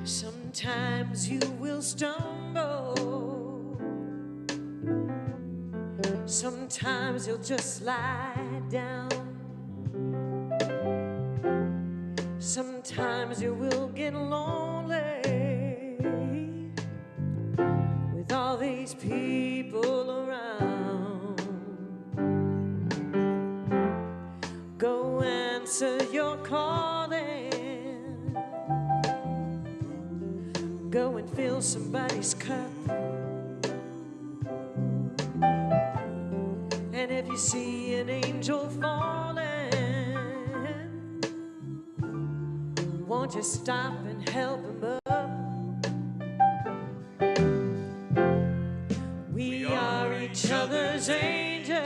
Sometimes you will stumble, sometimes you'll just slide down, sometimes you will get lonely with all these people around. Go answer your calling, go and fill somebody's cup. And if you see an angel falling, won't you stop and help him up? We are each other's angels,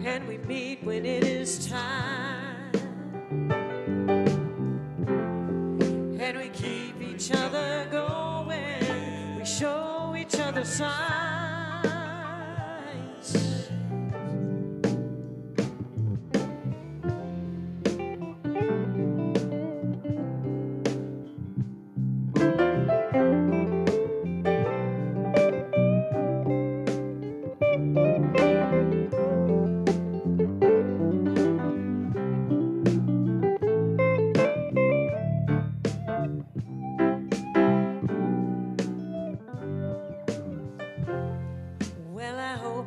and we meet when it is time, and we keep each other going, we show each other signs.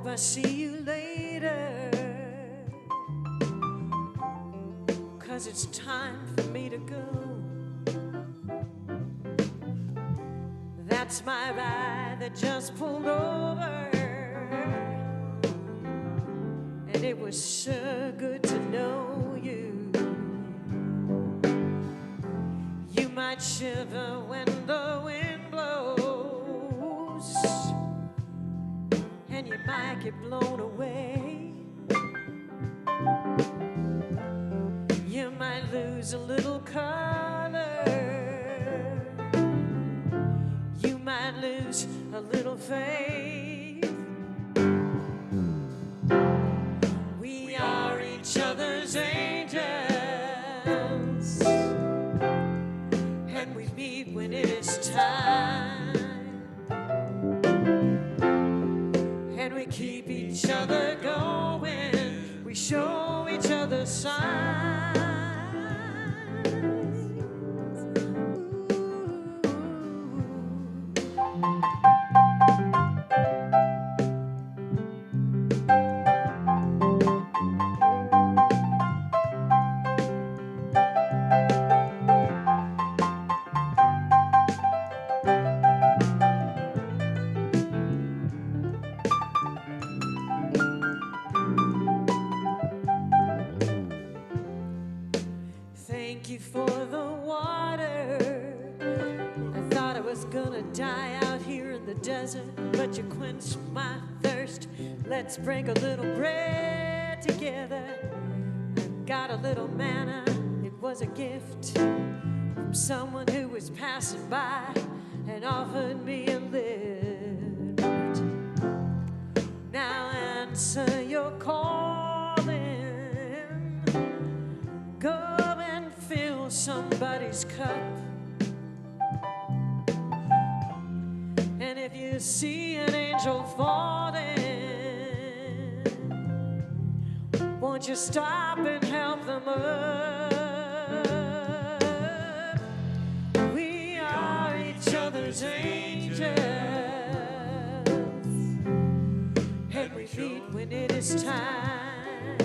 I see you later, 'cause it's time for me to go. That's my ride that just pulled over, and it was so good to know you. You might shiver when the wind blows, and you might get blown away. You might lose a little color, you might lose a little faith. We are each other's angels, and we meet when it is time, and we keep each other going, we show each other signs. Thank you for the water. I thought I was gonna die out here in the desert, but you quenched my thirst. Let's break a little bread together. I got a little manna, it was a gift from someone who was passing by and offered me a lift. Now answer your calling, go and fill somebody's cup. And if you see an angel falling, won't you stop and help them up? We are each other's angels, and we meet when it is time.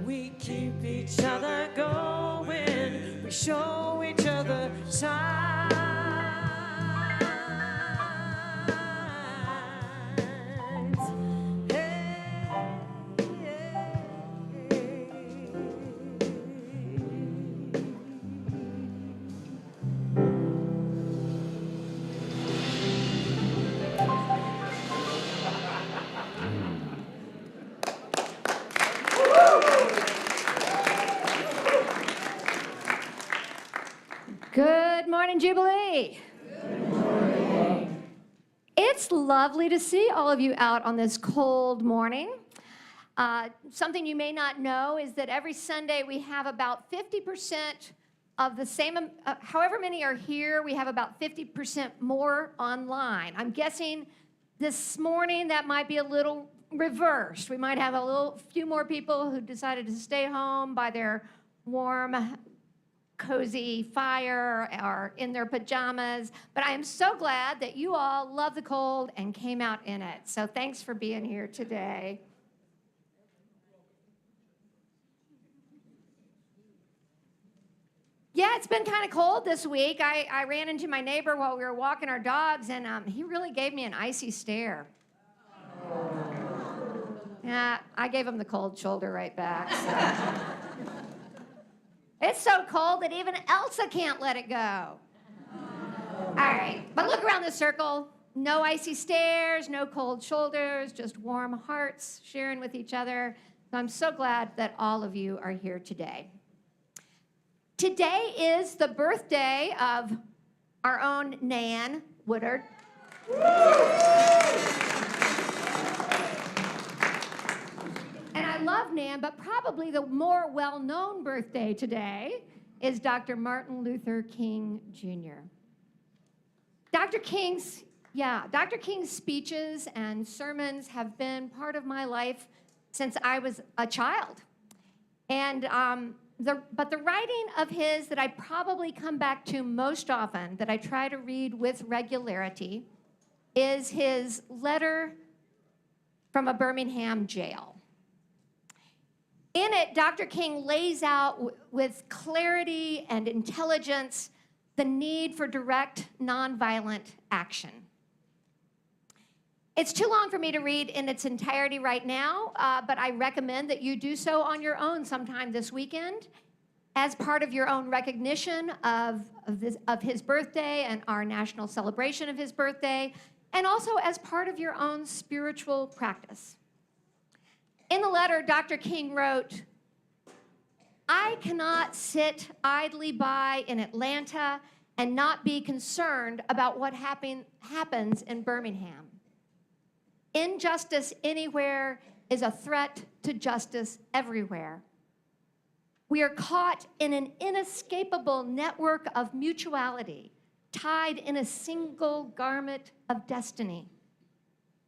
We keep each other going, we show each other signs. Hey. morning, Jubilee. Good morning. It's lovely to see all of you out on this cold morning. Something you may not know is that every Sunday we have about 50% of the same, however many are here, we have about 50% more online. I'm guessing this morning that might be a little reversed. We might have a few more people who decided to stay home by their warm, cozy fire or in their pajamas. But I am so glad that you all love the cold and came out in it. So thanks for being here today. Yeah, it's been kind of cold this week. I ran into my neighbor while we were walking our dogs, and he really gave me an icy stare. Yeah, I gave him the cold shoulder right back. So. It's so cold that even Elsa can't let it go. All right, but look around the circle. No icy stares, no cold shoulders, just warm hearts sharing with each other. So I'm so glad that all of you are here today. Today is the birthday of our own Nan Woodard. And I love Nan, but probably the more well-known birthday today is Dr. Martin Luther King Jr. Dr. King's speeches and sermons have been part of my life since I was a child. And but the writing of his that I probably come back to most often, that I try to read with regularity, is his letter from a Birmingham jail. In it, Dr. King lays out with clarity and intelligence the need for direct, nonviolent action. It's too long for me to read in its entirety right now, but I recommend that you do so on your own sometime this weekend as part of your own recognition of his birthday and our national celebration of his birthday, and also as part of your own spiritual practice. In the letter, Dr. King wrote, "I cannot sit idly by in Atlanta and not be concerned about what happens in Birmingham. Injustice anywhere is a threat to justice everywhere. We are caught in an inescapable network of mutuality, tied in a single garment of destiny.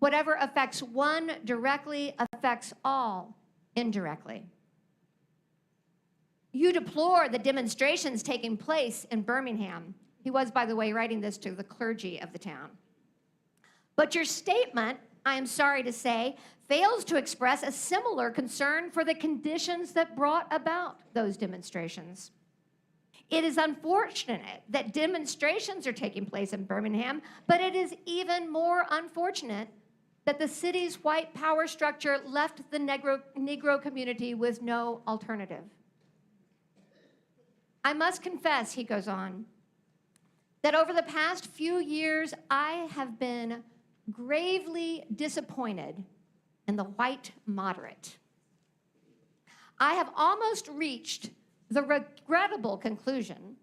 Whatever affects one directly affects all indirectly. You deplore the demonstrations taking place in Birmingham." He was, by the way, writing this to the clergy of the town. "But your statement, I am sorry to say, fails to express a similar concern for the conditions that brought about those demonstrations. It is unfortunate that demonstrations are taking place in Birmingham, but it is even more unfortunate that the city's white power structure left the Negro community with no alternative. I must confess," he goes on, "that over the past few years, I have been gravely disappointed in the white moderate. I have almost reached the regrettable conclusion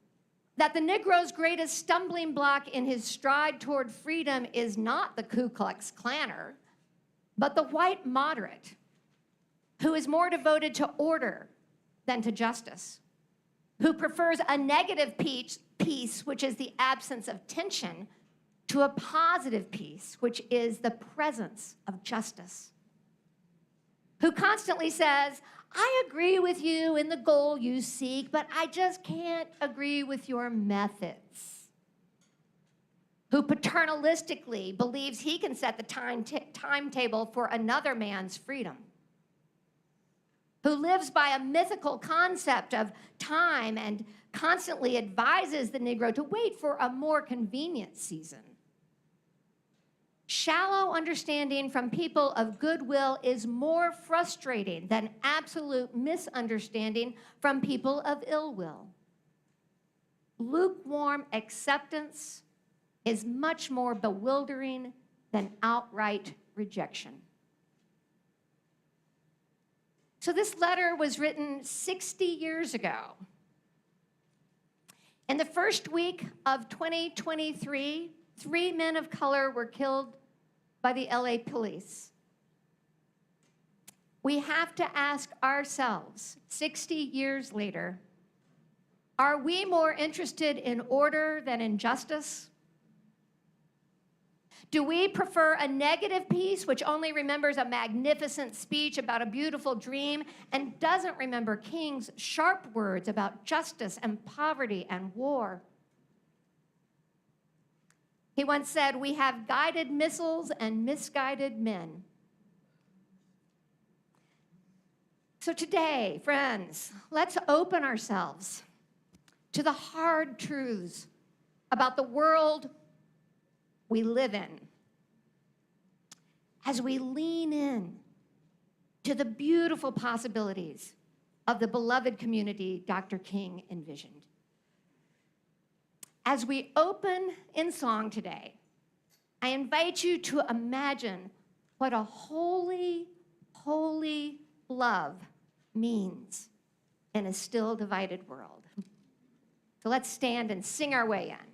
that the Negro's greatest stumbling block in his stride toward freedom is not the Ku Klux Klanner, but the white moderate, who is more devoted to order than to justice, who prefers a negative peace, which is the absence of tension, to a positive peace, which is the presence of justice, who constantly says, I agree with you in the goal you seek, but I just can't agree with your methods, who paternalistically believes he can set the timetable for another man's freedom, who lives by a mythical concept of time and constantly advises the Negro to wait for a more convenient season. Shallow understanding from people of goodwill is more frustrating than absolute misunderstanding from people of ill will. Lukewarm acceptance is much more bewildering than outright rejection." So this letter was written 60 years ago. In the first week of 2023, 3 men of color were killed by the LA police. We have to ask ourselves, 60 years later, are we more interested in order than in justice? Do we prefer a negative peace which only remembers a magnificent speech about a beautiful dream and doesn't remember King's sharp words about justice and poverty and war? He once said, "We have guided missiles and misguided men." So today, friends, let's open ourselves to the hard truths about the world we live in as we lean in to the beautiful possibilities of the beloved community Dr. King envisioned. As we open in song today, I invite you to imagine what a holy, holy love means in a still divided world. So let's stand and sing our way in.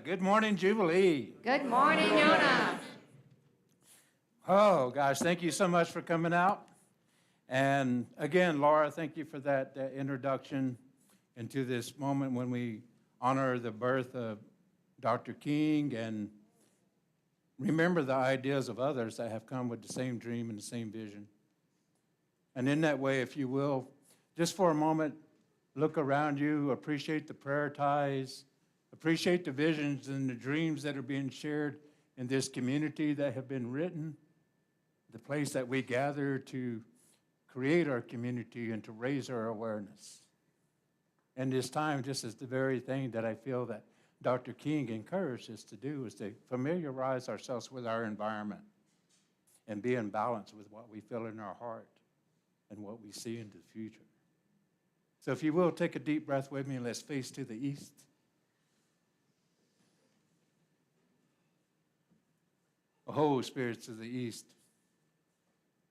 Good morning, Jubilee. Good morning, Yona. Oh, gosh, thank you so much for coming out. And again, Laura, thank you for that introduction into this moment when we honor the birth of Dr. King and remember the ideas of others that have come with the same dream and the same vision. And in that way, if you will, just for a moment, look around you, appreciate the prayer ties, appreciate the visions and the dreams that are being shared in this community that have been written, the place that we gather to create our community and to raise our awareness. And this time, just as the very thing that I feel that Dr. King encouraged us to do is to familiarize ourselves with our environment and be in balance with what we feel in our heart and what we see into the future. So if you will, take a deep breath with me and let's face to the east. Oh, spirits of the east,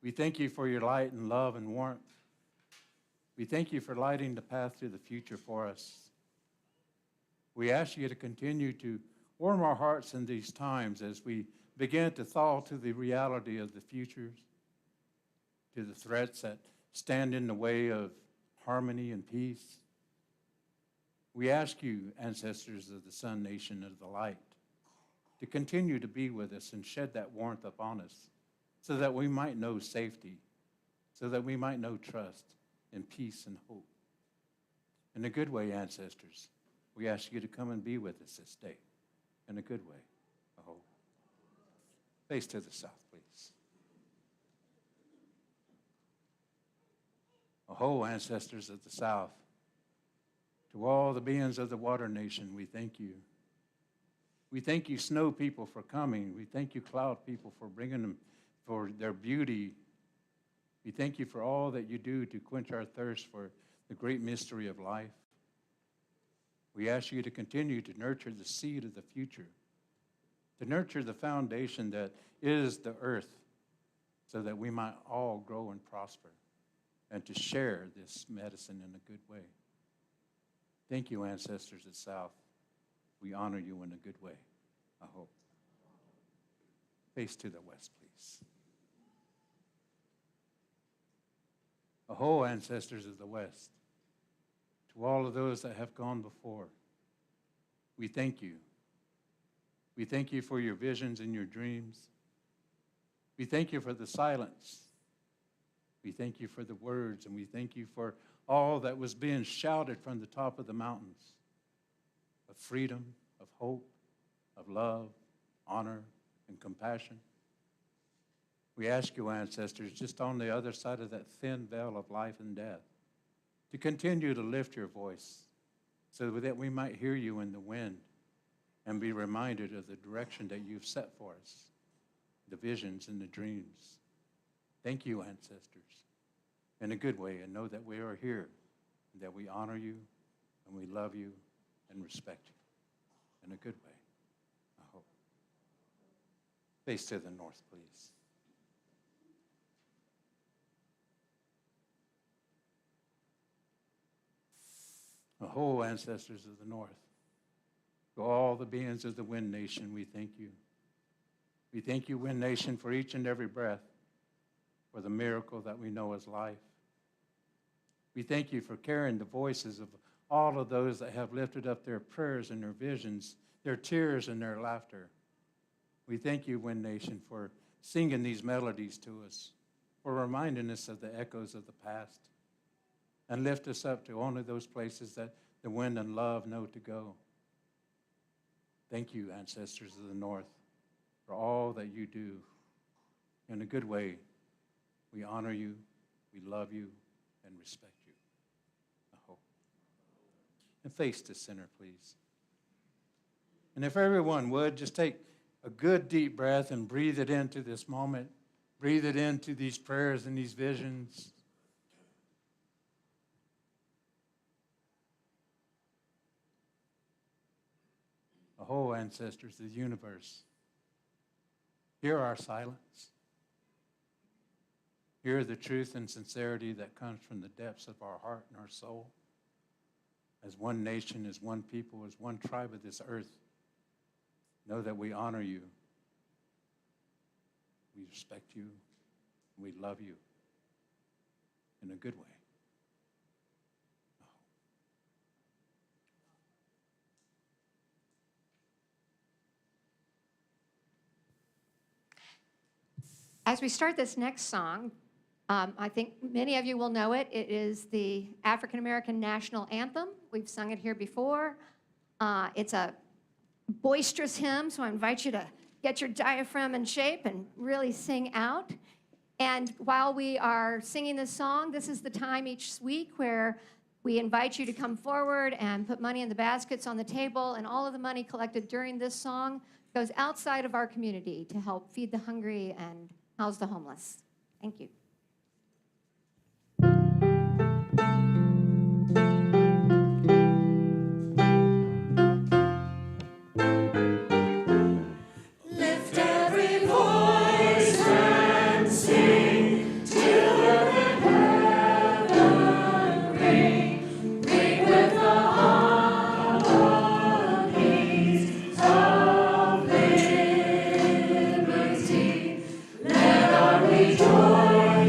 we thank you for your light and love and warmth. We thank you for lighting the path to the future for us. We ask you to continue to warm our hearts in these times as we begin to thaw to the reality of the future, to the threats that stand in the way of harmony and peace. We ask you, ancestors of the Sun Nation of the Light, to continue to be with us and shed that warmth upon us so that we might know safety, so that we might know trust and peace and hope. In a good way, ancestors, we ask you to come and be with us this day in a good way. Oh, face to the south, please. Oh, ancestors of the south, to all the beings of the water nation, we thank you. We thank you, snow people, for coming. We thank you, cloud people, for bringing them, for their beauty. We thank you for all that you do to quench our thirst for the great mystery of life. We ask you to continue to nurture the seed of the future, to nurture the foundation that is the earth, so that we might all grow and prosper, and to share this medicine in a good way. Thank you, ancestors of the South. We honor you in a good way, I hope. Face to the west, please. Aho, ancestors of the West. To all of those that have gone before, we thank you. We thank you for your visions and your dreams. We thank you for the silence. We thank you for the words, and we thank you for all that was being shouted from the top of the mountains of freedom, of hope, of love, honor, and compassion. We ask you, ancestors, just on the other side of that thin veil of life and death, to continue to lift your voice so that we might hear you in the wind and be reminded of the direction that you've set for us, the visions and the dreams. Thank you, ancestors, in a good way, and know that we are here, and that we honor you, and we love you, and respect you in a good way, I hope. Face to the north, please. Aho, ancestors of the north. To all the beings of the Wind Nation, we thank you. We thank you, Wind Nation, for each and every breath, for the miracle that we know as life. We thank you for carrying the voices of all of those that have lifted up their prayers and their visions, their tears and their laughter. We thank you, Wind Nation, for singing these melodies to us, for reminding us of the echoes of the past, and lift us up to only those places that the wind and love know to go. Thank you, ancestors of the north, for all that you do. In a good way, we honor you, we love you, and respect you, I hope. And face the center, please. And if everyone would, just take a good deep breath and breathe it into this moment. Breathe it into these prayers and these visions. Aho, ancestors of the universe. Hear our silence. Hear the truth and sincerity that comes from the depths of our heart and our soul. As one nation, as one people, as one tribe of this earth, know that we honor you, we respect you, and we love you in a good way. As we start this next song, I think many of you will know it. It is the African American National Anthem. We've sung it here before. It's a boisterous hymn, so I invite you to get your diaphragm in shape and really sing out. And while we are singing this song, this is the time each week where we invite you to come forward and put money in the baskets on the table, and all of the money collected during this song goes outside of our community to help feed the hungry and house the homeless. Thank you. Lift every voice and sing till earth and heaven ring. Ring with the harmonies of liberty. Let our rejoicing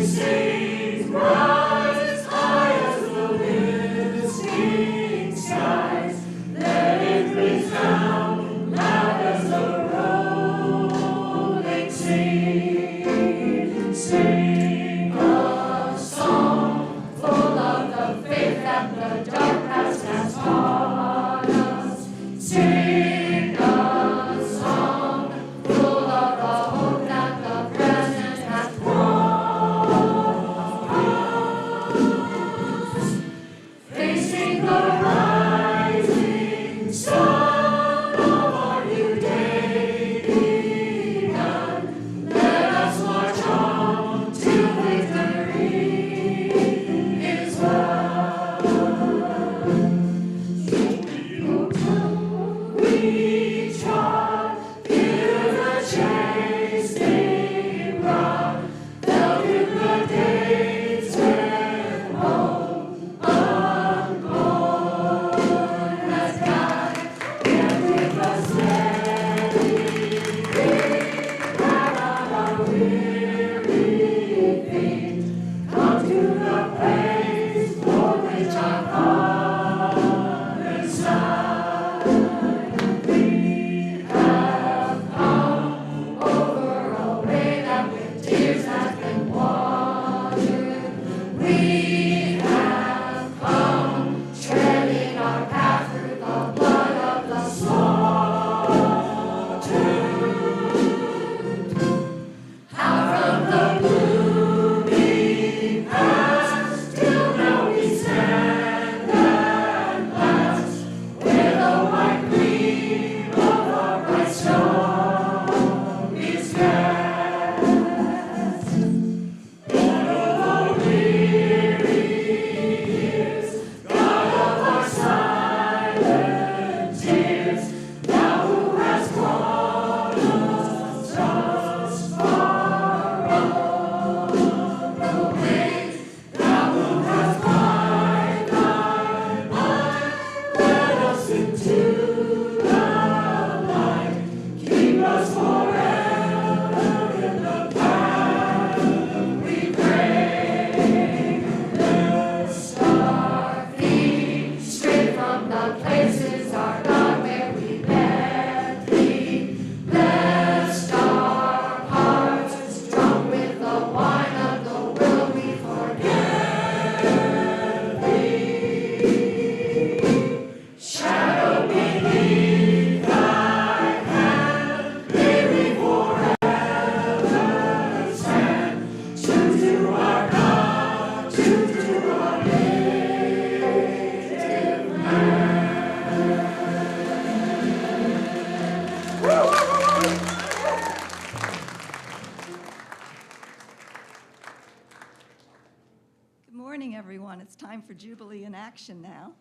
Good morning, everyone. It's time for Jubilee in action now.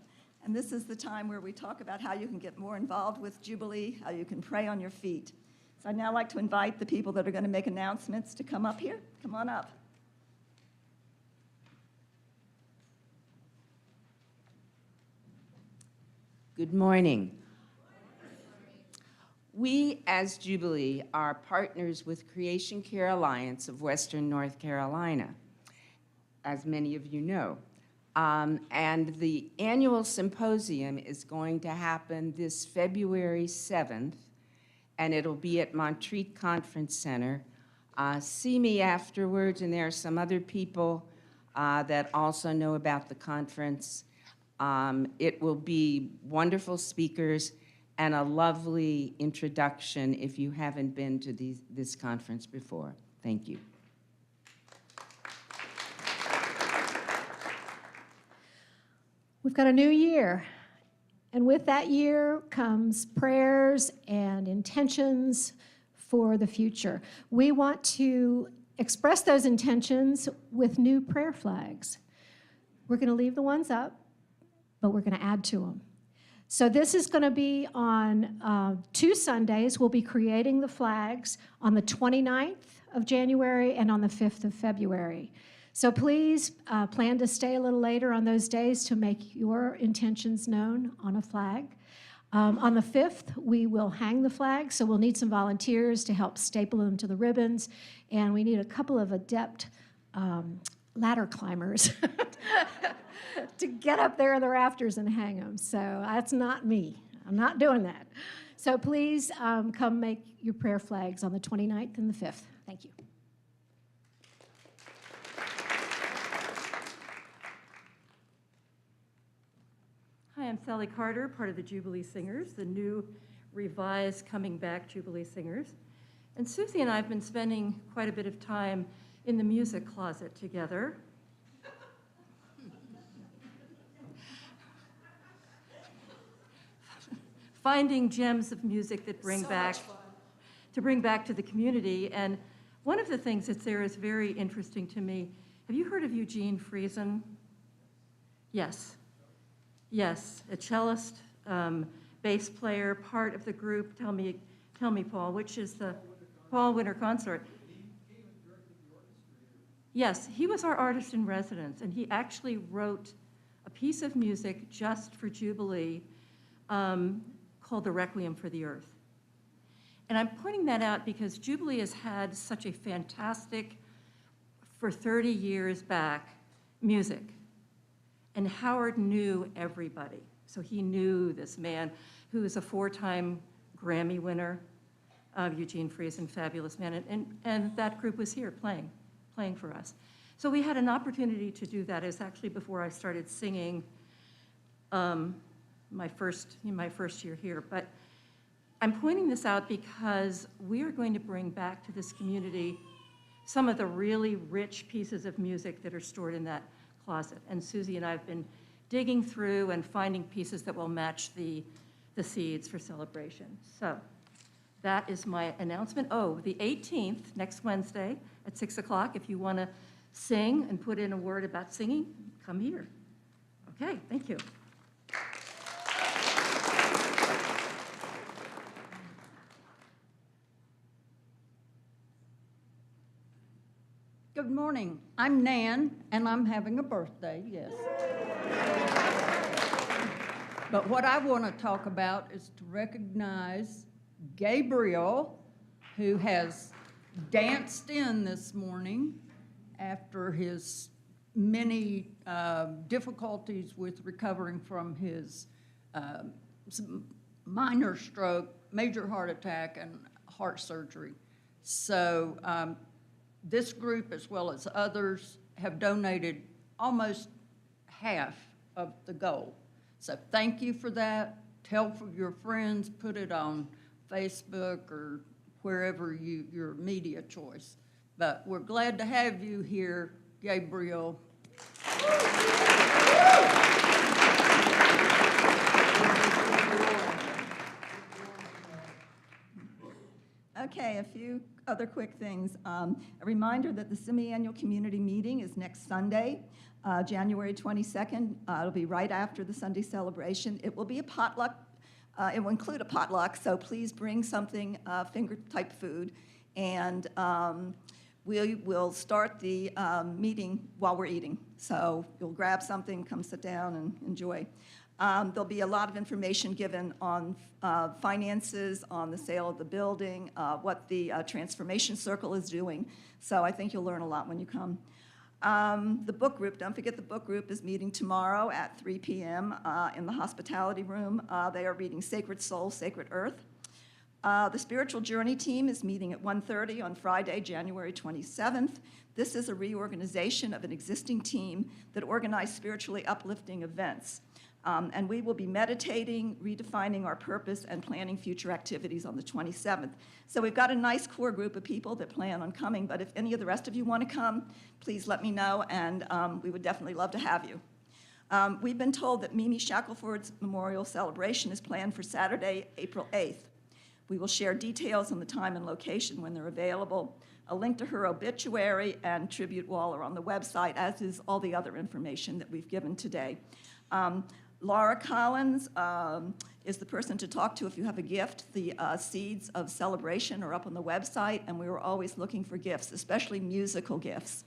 And this is the time where we talk about how you can get more involved with Jubilee, how you can pray on your feet. So I'd now like to invite the people that are going to make announcements to come up here. Come on up. Good morning. We, as Jubilee, are partners with Creation Care Alliance of Western North Carolina, as many of you know. And the annual symposium is going to happen this February 7th, and it'll be at Montreat Conference Center. See me afterwards, and there are some other people that also know about the conference. It will be wonderful speakers and a lovely introduction if you haven't been to this conference before. Thank you. We've got a new year, and with that year comes prayers and intentions for the future. We want to express those intentions with new prayer flags. We're going to leave the ones up, but we're going to add to them. So this is going to be on 2 Sundays. We'll be creating the flags on the 29th of January and on the 5th of February. So please plan to stay a little later on those days to make your intentions known on a flag. On the 5th, we will hang the flags, so we'll need some volunteers to help staple them to the ribbons, and we need a couple of adept ladder climbers to get up there in the rafters and hang them. So that's not me. I'm not doing that. So please come make your prayer flags on the 29th and the 5th. Thank you. Hi, I'm Sally Carter, part of the Jubilee Singers, the new revised Coming Back Jubilee Singers. And Susie and I have been spending quite a bit of time in the music closet together. Finding gems of music that bring back to the community. And one of the things that's there is very interesting to me. Have you heard of Eugene Friesen? Yes. Yes, a cellist, bass player, part of the group. Tell me, Paul, which is the Paul Winter Consort? Yes, he was our artist in residence, and he actually wrote a piece of music just for Jubilee called The Requiem for the Earth. And I'm pointing that out because Jubilee has had such a fantastic, for 30 years back, music. And Howard knew everybody. So he knew this man who is a 4-time Grammy winner of Eugene Friesen, fabulous man. And that group was here playing for us. So we had an opportunity to do that. It was actually before I started singing my first year here. But I'm pointing this out because we are going to bring back to this community some of the really rich pieces of music that are stored in that closet. And Susie and I have been digging through and finding pieces that will match the seeds for celebration. So that is my announcement. Oh, the 18th, next Wednesday at 6 o'clock, if you want to sing and put in a word about singing, come here. Okay, thank you. Good morning. I'm Nan, and I'm having a birthday, yes. But what I want to talk about is to recognize Gabriel, who has danced in this morning after his many difficulties with recovering from his minor stroke, major heart attack, and heart surgery. So this group, as well as others, have donated almost half of the goal. So thank you for that. Tell for your friends, put it on Facebook or wherever your media choice. But we're glad to have you here, Gabriel. Okay, a few other quick things. A reminder that the semi-annual community meeting is next Sunday, January 22nd. It'll be right after the Sunday celebration. It will be a potluck. It will include a potluck, so please bring something, finger-type food. And we will start the meeting while we're eating. So you'll grab something, come sit down and enjoy. There'll be a lot of information given on finances, on the sale of the building, what the Transformation Circle is doing. So I think you'll learn a lot when you come. The book group, don't forget the book group is meeting tomorrow at 3 p.m. In the hospitality room. They are reading Sacred Soul, Sacred Earth. The Spiritual Journey team is meeting at 1:30 on Friday, January 27th. This is a reorganization of an existing team that organized spiritually uplifting events. And we will be meditating, redefining our purpose, and planning future activities on the 27th. So we've got a nice core group of people that plan on coming, but if any of the rest of you want to come, please let me know, and we would definitely love to have you. We've been told that Mimi Shackelford's memorial celebration is planned for Saturday, April 8th. We will share details on the time and location when they're available. A link to her obituary and tribute wall are on the website, as is all the other information that we've given today. Laura Collins is the person to talk to if you have a gift. The seeds of celebration are up on the website, and we were always looking for gifts, especially musical gifts.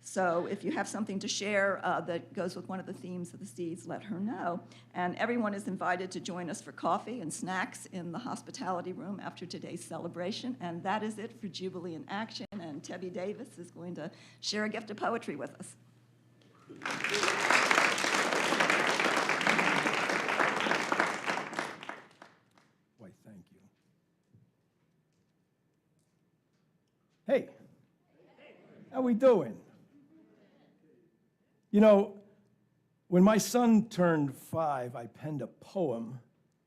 So if you have something to share that goes with one of the themes of the seeds, let her know. And everyone is invited to join us for coffee and snacks in the hospitality room after today's celebration. And that is it for Jubilee in Action. And Tebbe Davis is going to share a gift of poetry with us. Why, thank you. Hey, how we doing? You know, when my son turned 5, I penned a poem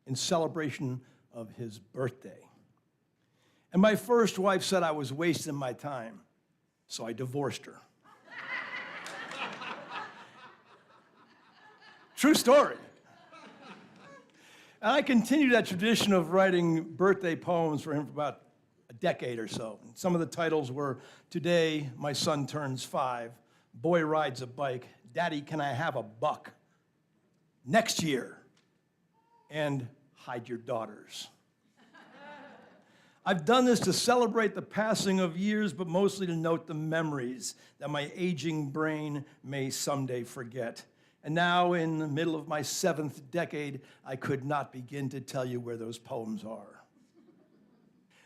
in celebration of his birthday. And my first wife said I was wasting my time, so I divorced her. True story. And I continued that tradition of writing birthday poems for him for about a decade or so. Some of the titles were Today, My Son Turns 5, Boy Rides a Bike, Daddy, Can I Have a Buck? Next Year, and Hide Your Daughters. I've done this to celebrate the passing of years, but mostly to note the memories that my aging brain may someday forget. And now, in the middle of my 7th decade, I could not begin to tell you where those poems are.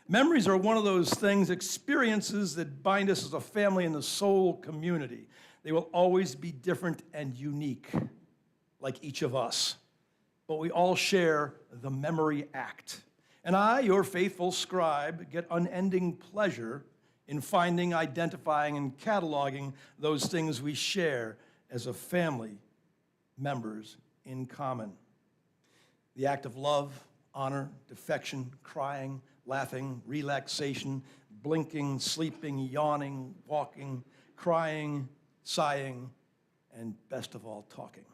Memories are one of those things, experiences that bind us as a family in the soul community. They will always be different and unique, like each of us. But we all share the memory act. And I, your faithful scribe, get unending pleasure in finding, identifying, and cataloging those things we share as a family members in common. The act of love, honor, defection, crying, laughing, relaxation, blinking, sleeping, yawning, walking, crying, sighing, and best of all, talking.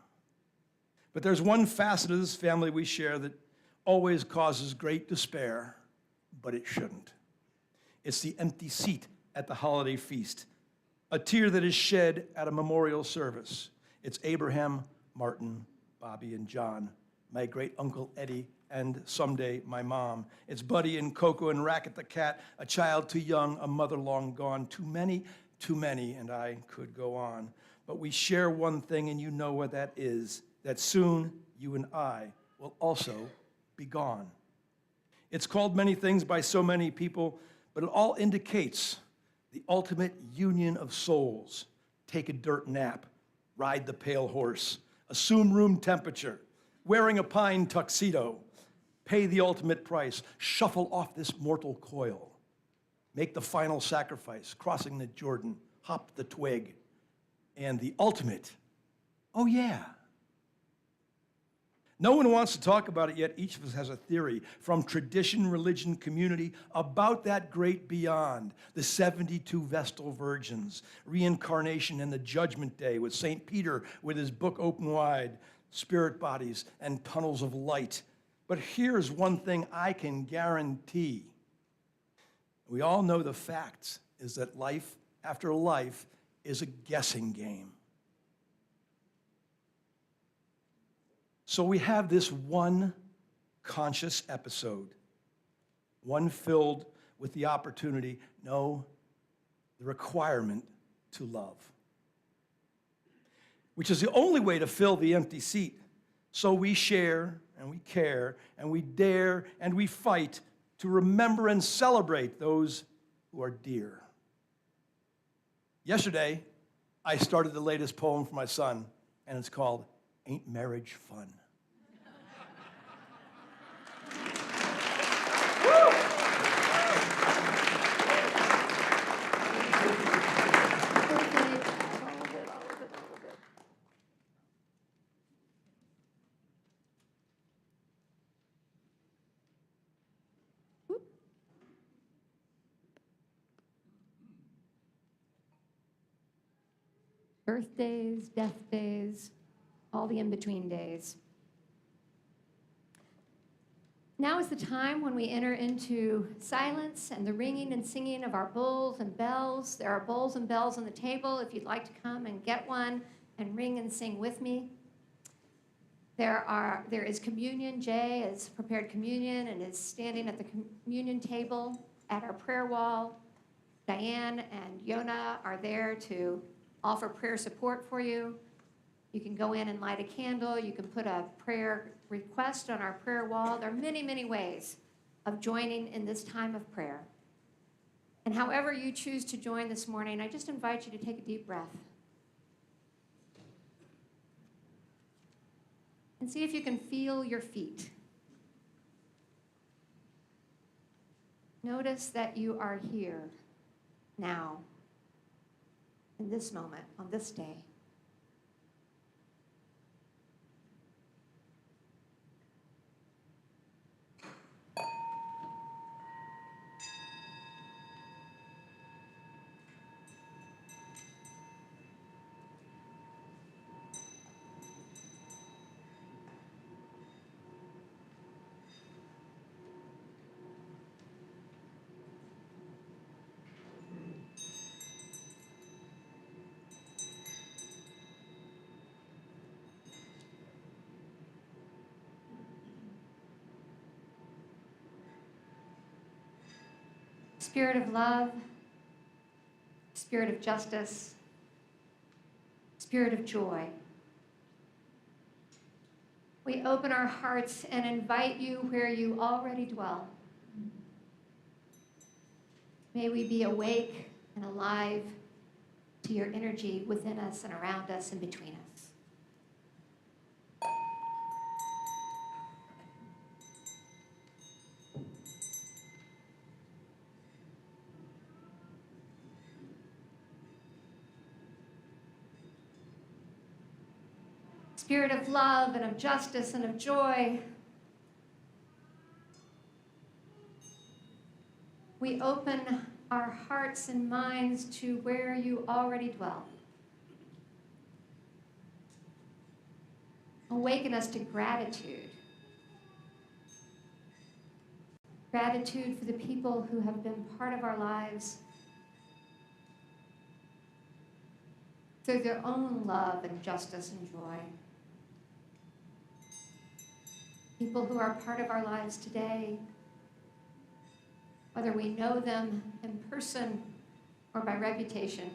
But there's one facet of this family we share that always causes great despair, but it shouldn't. It's the empty seat at the holiday feast, a tear that is shed at a memorial service. It's Abraham, Martin, Bobby, and John, my great-uncle Eddie, and someday my mom. It's Buddy and Coco and Racket the cat, a child too young, a mother long gone. Too many, and I could go on. But we share one thing, and you know what that is, that soon you and I will also be gone. It's called many things by so many people, but it all indicates the ultimate union of souls. Take a dirt nap, ride the pale horse, assume room temperature, wearing a pine tuxedo, pay the ultimate price, shuffle off this mortal coil, make the final sacrifice, crossing the Jordan, hop the twig, and the ultimate, oh yeah. No one wants to talk about it yet. Each of us has a theory from tradition, religion, community about that great beyond, the 72 Vestal Virgins, reincarnation and the Judgment Day with St. Peter with his book open wide, spirit bodies and tunnels of light. But here's one thing I can guarantee. We all know the facts is that life after life is a guessing game. So we have this one conscious episode, one filled with the opportunity, no, the requirement to love, which is the only way to fill the empty seat. So we share and we care and we dare and we fight to remember and celebrate those who are dear. Yesterday, I started the latest poem for my son, and it's called Ain't Marriage Fun? Birthdays, death days, all the in-between days. Now is the time when we enter into silence and the ringing and singing of our bowls and bells. There are bowls and bells on the table if you'd like to come and get one and ring and sing with me. There is communion. Jay has prepared communion and is standing at the communion table at our prayer wall. Diane and Yona are there to offer prayer support for you. You can go in and light a candle. You can put a prayer request on our prayer wall. There are many, many ways of joining in this time of prayer. And however you choose to join this morning, I just invite you to take a deep breath. And see if you can feel your feet. Notice that you are here now, in this moment, on this day. Spirit of love, spirit of justice, spirit of joy. We open our hearts and invite you where you already dwell. May we be awake and alive to your energy within us and around us and between us. Spirit of love and of justice and of joy, we open our hearts and minds to where you already dwell. Awaken us to gratitude. Gratitude for the people who have been part of our lives through their own love and justice and joy. People who are part of our lives today, whether we know them in person or by reputation.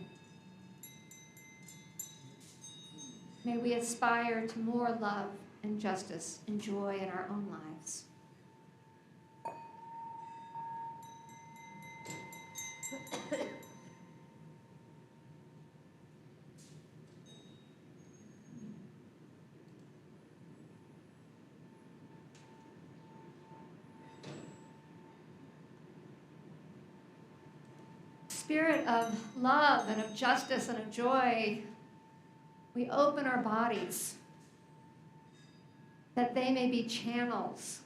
May we aspire to more love and justice and joy in our own lives. Spirit of love and of justice and of joy, we open our bodies that they may be channels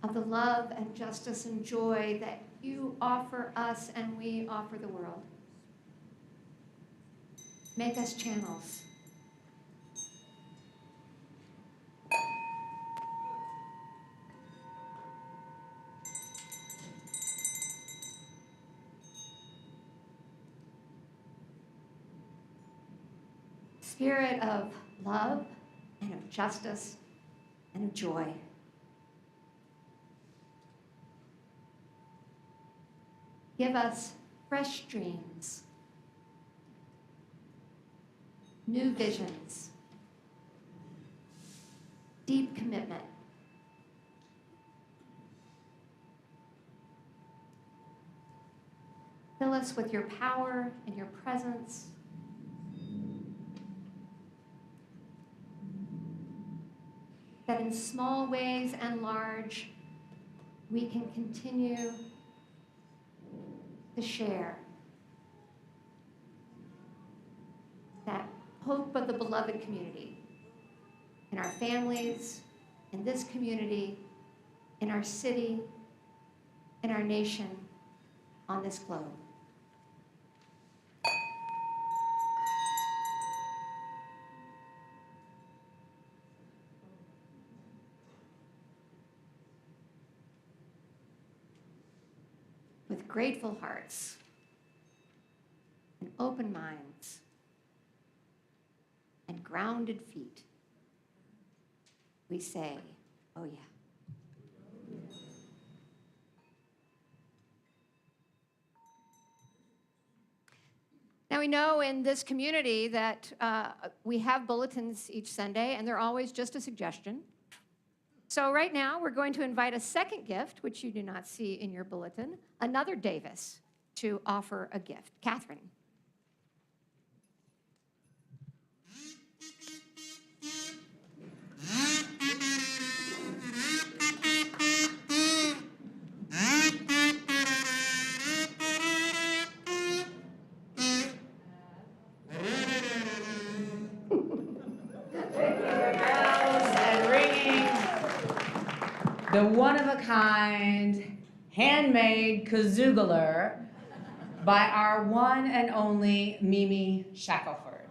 of the love and justice and joy that you offer us and we offer the world. Make us channels. Spirit of love and of justice and of joy. Give us fresh dreams, new visions, deep commitment. Fill us with your power and your presence. That in small ways and large, we can continue to share that hope of the beloved community in our families, in this community, in our city, in our nation, on this globe. With grateful hearts and open minds and grounded feet, we say, oh yeah. Now we know in this community that we have bulletins each Sunday, and they're always just a suggestion. So right now, we're going to invite a second gift, which you do not see in your bulletin, another Davis, to offer a gift. Catherine. The one-of-a-kind, handmade kazoogaler by our one and only Mimi Shackelford.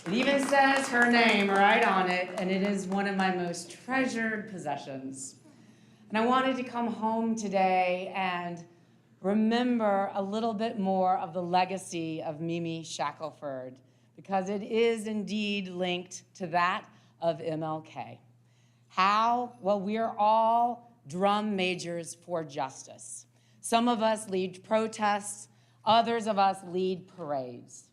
It even says her name right on it, and it is one of my most treasured possessions. And I wanted to come home today and remember a little bit more of the legacy of Mimi Shackelford, because it is indeed linked to that of MLK. How? Well, we are all drum majors for justice. Some of us lead protests, others of us lead parades.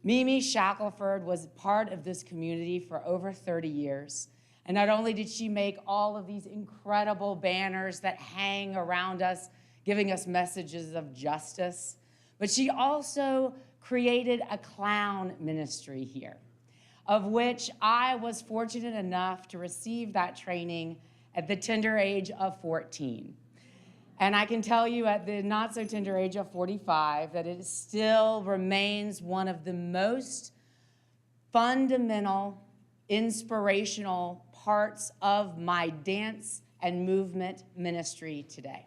Mimi Shackelford was part of this community for over 30 years. And not only did she make all of these incredible banners that hang around us, giving us messages of justice, but she also created a clown ministry here, of which I was fortunate enough to receive that training at the tender age of 14. And I can tell you at the not so tender age of 45 that it still remains one of the most fundamental, inspirational parts of my dance and movement ministry today.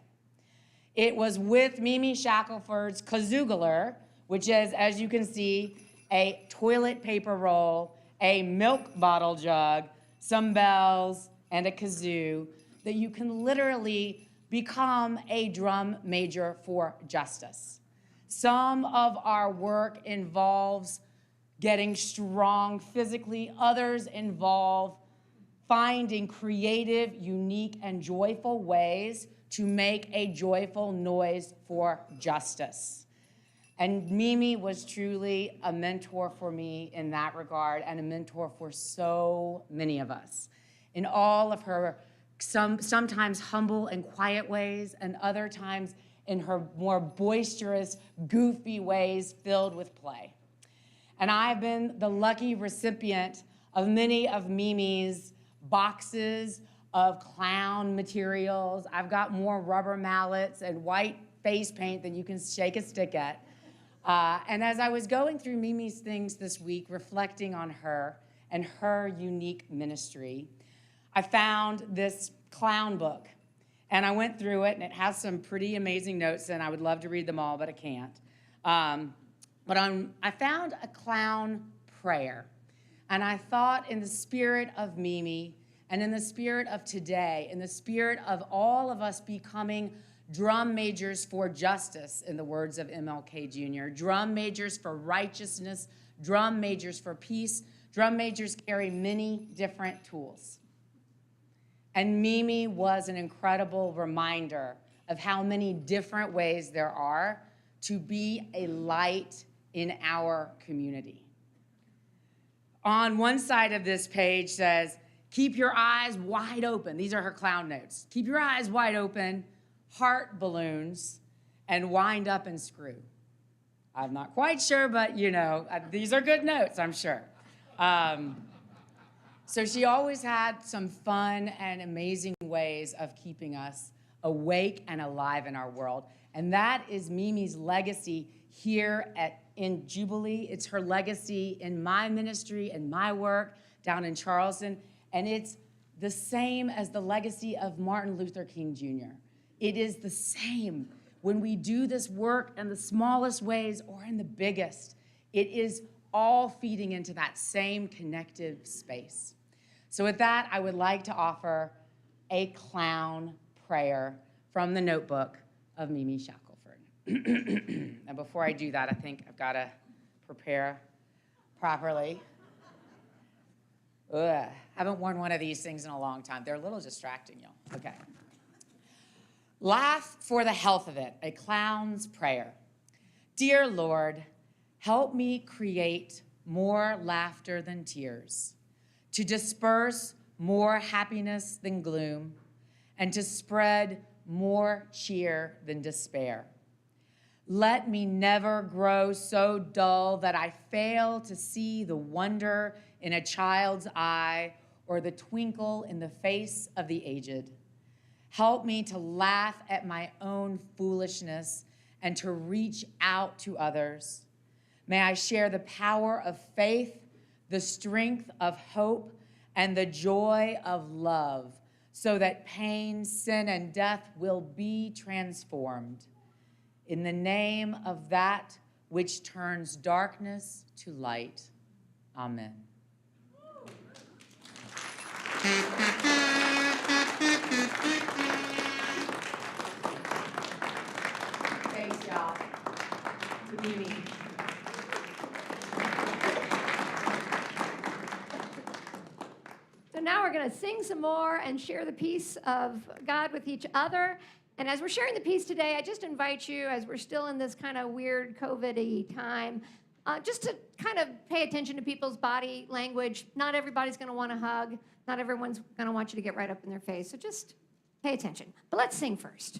It was with Mimi Shackelford's kazoogaler, which is, as you can see, a toilet paper roll, a milk bottle jug, some bells, and a kazoo, that you can literally become a drum major for justice. Some of our work involves getting strong physically, others involve finding creative, unique, and joyful ways to make a joyful noise for justice. And Mimi was truly a mentor for me in that regard, and a mentor for so many of us in all of her sometimes humble and quiet ways, and other times in her more boisterous, goofy ways filled with play. And I've been the lucky recipient of many of Mimi's boxes of clown materials. I've got more rubber mallets and white face paint than you can shake a stick at. And as I was going through Mimi's things this week, reflecting on her and her unique ministry, I found this clown book. And I went through it, and it has some pretty amazing notes, and I would love to read them all, but I can't. I found a clown prayer. And I thought, in the spirit of Mimi, and in the spirit of today, in the spirit of all of us becoming drum majors for justice, in the words of MLK Jr., drum majors for righteousness, drum majors for peace, drum majors carry many different tools. And Mimi was an incredible reminder of how many different ways there are to be a light in our community. On one side of this page says, keep your eyes wide open. These are her clown notes. Keep your eyes wide open, heart balloons, and wind up and screw. I'm not quite sure, but these are good notes, I'm sure. So she always had some fun and amazing ways of keeping us awake and alive in our world. And that is Mimi's legacy here in Jubilee. It's her legacy in my ministry and my work down in Charleston. And it's the same as the legacy of Martin Luther King Jr. It is the same when we do this work in the smallest ways or in the biggest. It is all feeding into that same connective space. So with that, I would like to offer a clown prayer from the notebook of Mimi Shackelford. And before I do that, I think I've got to prepare properly. Ugh, haven't worn one of these things in a long time. They're a little distracting, y'all. Okay. Laugh for the health of it, a clown's prayer. Dear Lord, help me create more laughter than tears, to disperse more happiness than gloom, and to spread more cheer than despair. Let me never grow so dull that I fail to see the wonder in a child's eye or the twinkle in the face of the aged. Help me to laugh at my own foolishness and to reach out to others. May I share the power of faith, the strength of hope, and the joy of love, so that pain, sin, and death will be transformed. In the name of that which turns darkness to light. Amen. Thanks, y'all. Good evening. So now we're going to sing some more and share the peace of God with each other. And as we're sharing the peace today, I just invite you, as we're still in this kind of weird COVID-y time, just to kind of pay attention to people's body language. Not everybody's going to want to hug. Not everyone's going to want you to get right up in their face. So just pay attention. But let's sing first.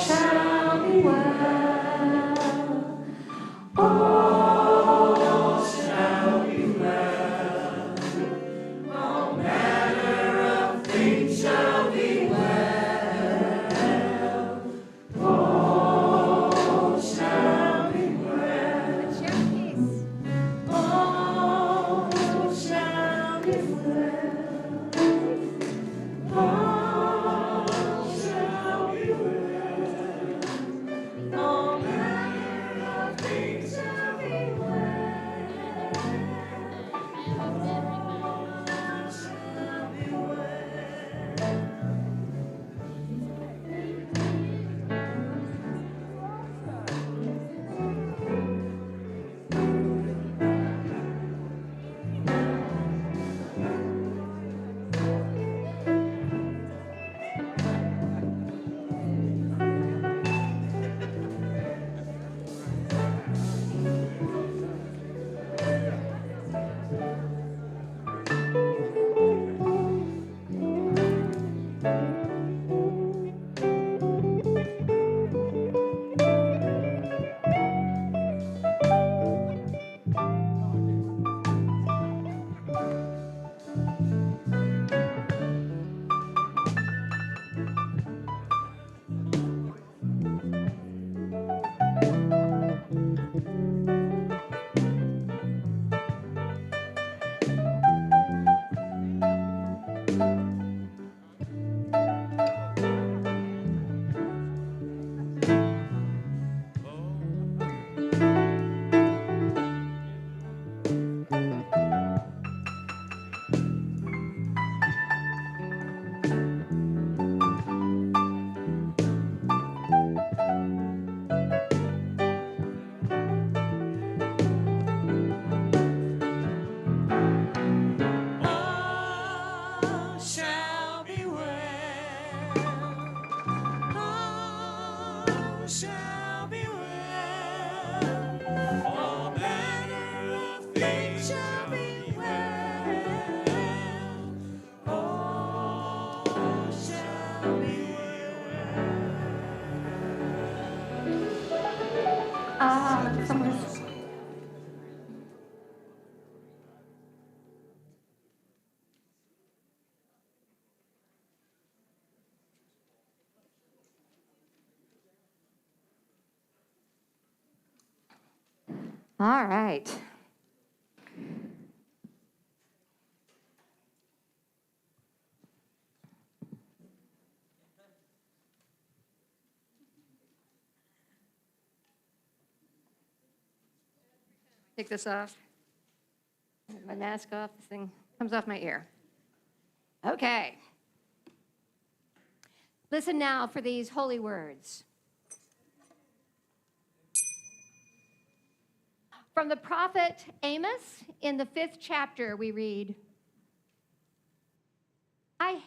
Shall be well. All right. Take this off. Take my mask off. This thing comes off my ear. Okay. Listen now for these holy words. From the prophet Amos, in the 5th chapter, we read, I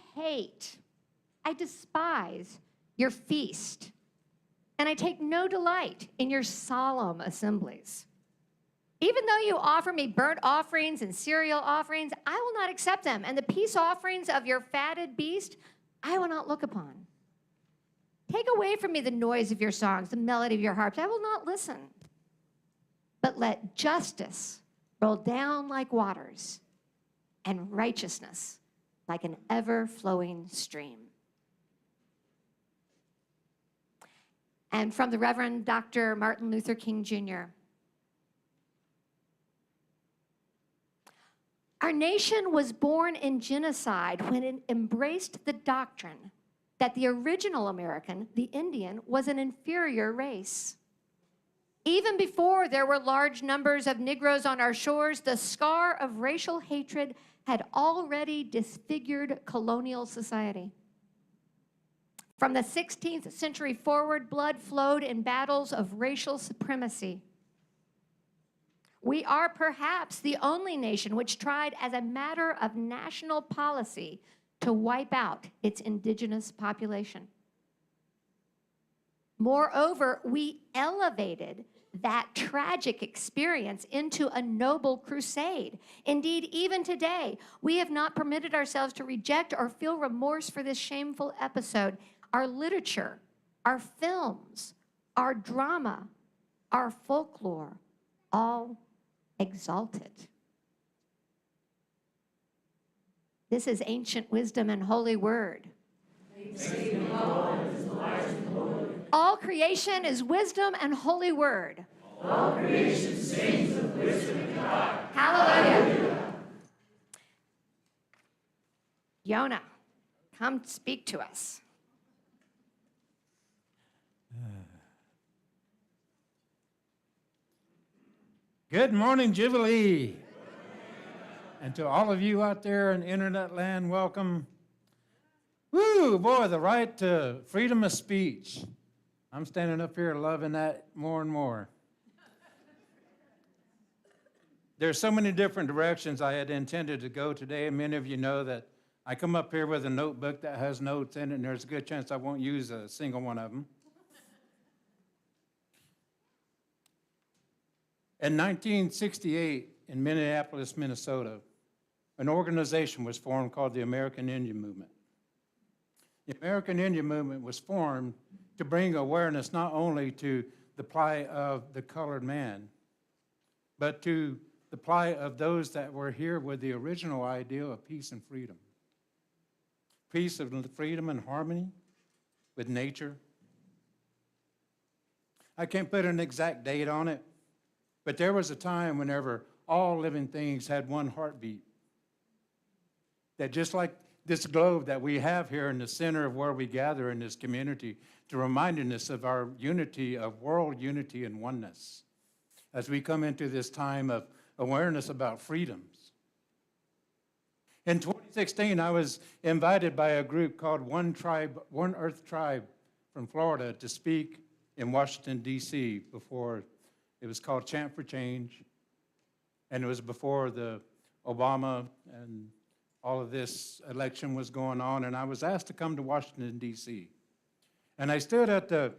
despise your feast, and I take no delight in your solemn assemblies. Even though you offer me burnt offerings and cereal offerings, I will not accept them, and the peace offerings of your fatted beast, I will not look upon. Take away from me the noise of your songs, the melody of your harps, I will not listen. But let justice roll down like waters, and righteousness like an ever-flowing stream. And from the Reverend Dr. Martin Luther King, Jr., our nation was born in genocide when it embraced the doctrine that the original American, the Indian, was an inferior race. Even before there were large numbers of Negroes on our shores, the scar of racial hatred had already disfigured colonial society. From the 16th century forward, blood flowed in battles of racial supremacy. We are perhaps the only nation which tried as a matter of national policy to wipe out its indigenous population. Moreover, we elevated that tragic experience into a noble crusade. Indeed, even today, we have not permitted ourselves to reject or feel remorse for this shameful episode. Our literature, our films, our drama, our folklore, all exalt it. This is ancient wisdom and holy word. All creation is wisdom and holy word. All creation sings of wisdom and God. Hallelujah. Yona, come speak to us. Good morning, Jubilee. And to all of you out there in internet land, welcome. Woo, boy, the right to freedom of speech. I'm standing up here loving that more and more. There's so many different directions I had intended to go today, and many of you know that I come up here with a notebook that has notes in it, and there's a good chance I won't use a single one of them. In 1968, in Minneapolis, Minnesota, an organization was formed called the American Indian Movement. The American Indian Movement was formed to bring awareness not only to the plight of the colored man, but to the plight of those that were here with the original ideal of peace and freedom. Peace and freedom and harmony with nature. I can't put an exact date on it, but there was a time whenever all living things had one heartbeat. That just like this globe that we have here in the center of where we gather in this community, to reminding us of our unity, of world unity and oneness, as we come into this time of awareness about freedoms. In 2016, I was invited by a group called One Earth Tribe from Florida to speak in Washington, D.C. before it was called Chant for Change, and it was before the Obama and all of this election was going on, and I was asked to come to Washington, D.C. And I stood at the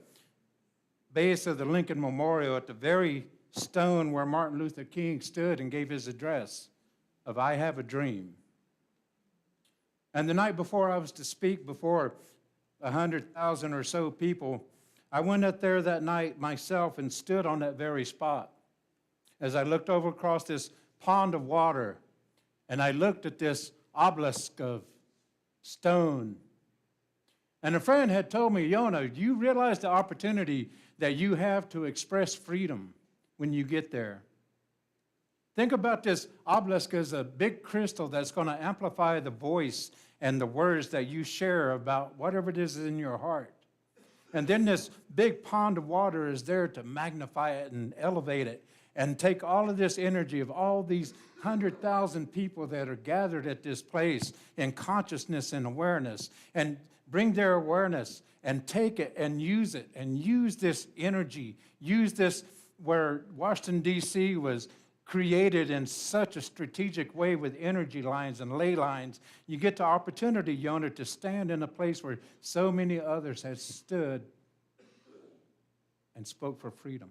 base of the Lincoln Memorial at the very stone where Martin Luther King stood and gave his address of I Have a Dream. And the night before I was to speak before 100,000 or so people, I went up there that night myself and stood on that very spot as I looked over across this pond of water, and I looked at this obelisk of stone. And a friend had told me, Yona, do you realize the opportunity that you have to express freedom when you get there? Think about this obelisk as a big crystal that's going to amplify the voice and the words that you share about whatever it is in your heart. And then this big pond of water is there to magnify it and elevate it and take all of this energy of all these 100,000 people that are gathered at this place in consciousness and awareness and bring their awareness and take it and use this energy, use this where Washington, D.C. was created in such a strategic way with energy lines and ley lines. You get the opportunity, Yona, to stand in a place where so many others have stood and spoke for freedom.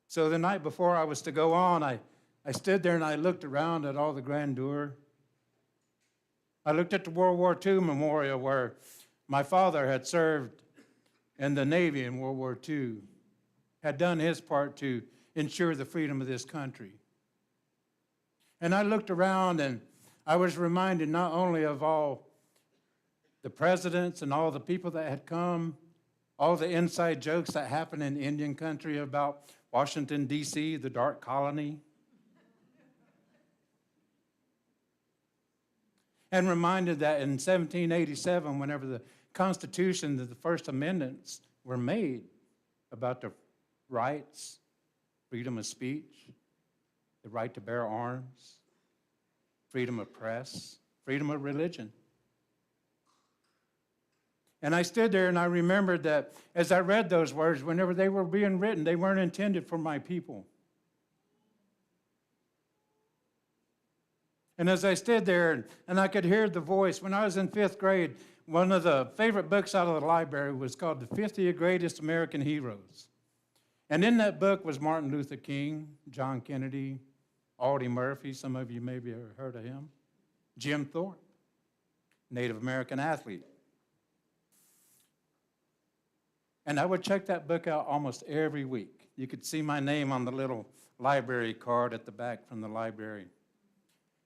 So the night before I was to go on, I stood there and I looked around at all the grandeur. I looked at the World War II memorial where my father had served in the Navy in World War II, had done his part to ensure the freedom of this country. And I looked around and I was reminded not only of all the presidents and all the people that had come, all the inside jokes that happened in Indian country about Washington, D.C., the dark colony, and reminded that in 1787, whenever the Constitution, the First Amendments were made about the rights, freedom of speech, the right to bear arms, freedom of press, freedom of religion. And I stood there and I remembered that as I read those words, whenever they were being written, they weren't intended for my people. And as I stood there and I could hear the voice, when I was in 5th grade, one of the favorite books out of the library was called The 50 Greatest American Heroes. And in that book was Martin Luther King, John Kennedy, Audie Murphy, some of you maybe have heard of him, Jim Thorpe, Native American athlete. And I would check that book out almost every week. You could see my name on the little library card at the back from the library.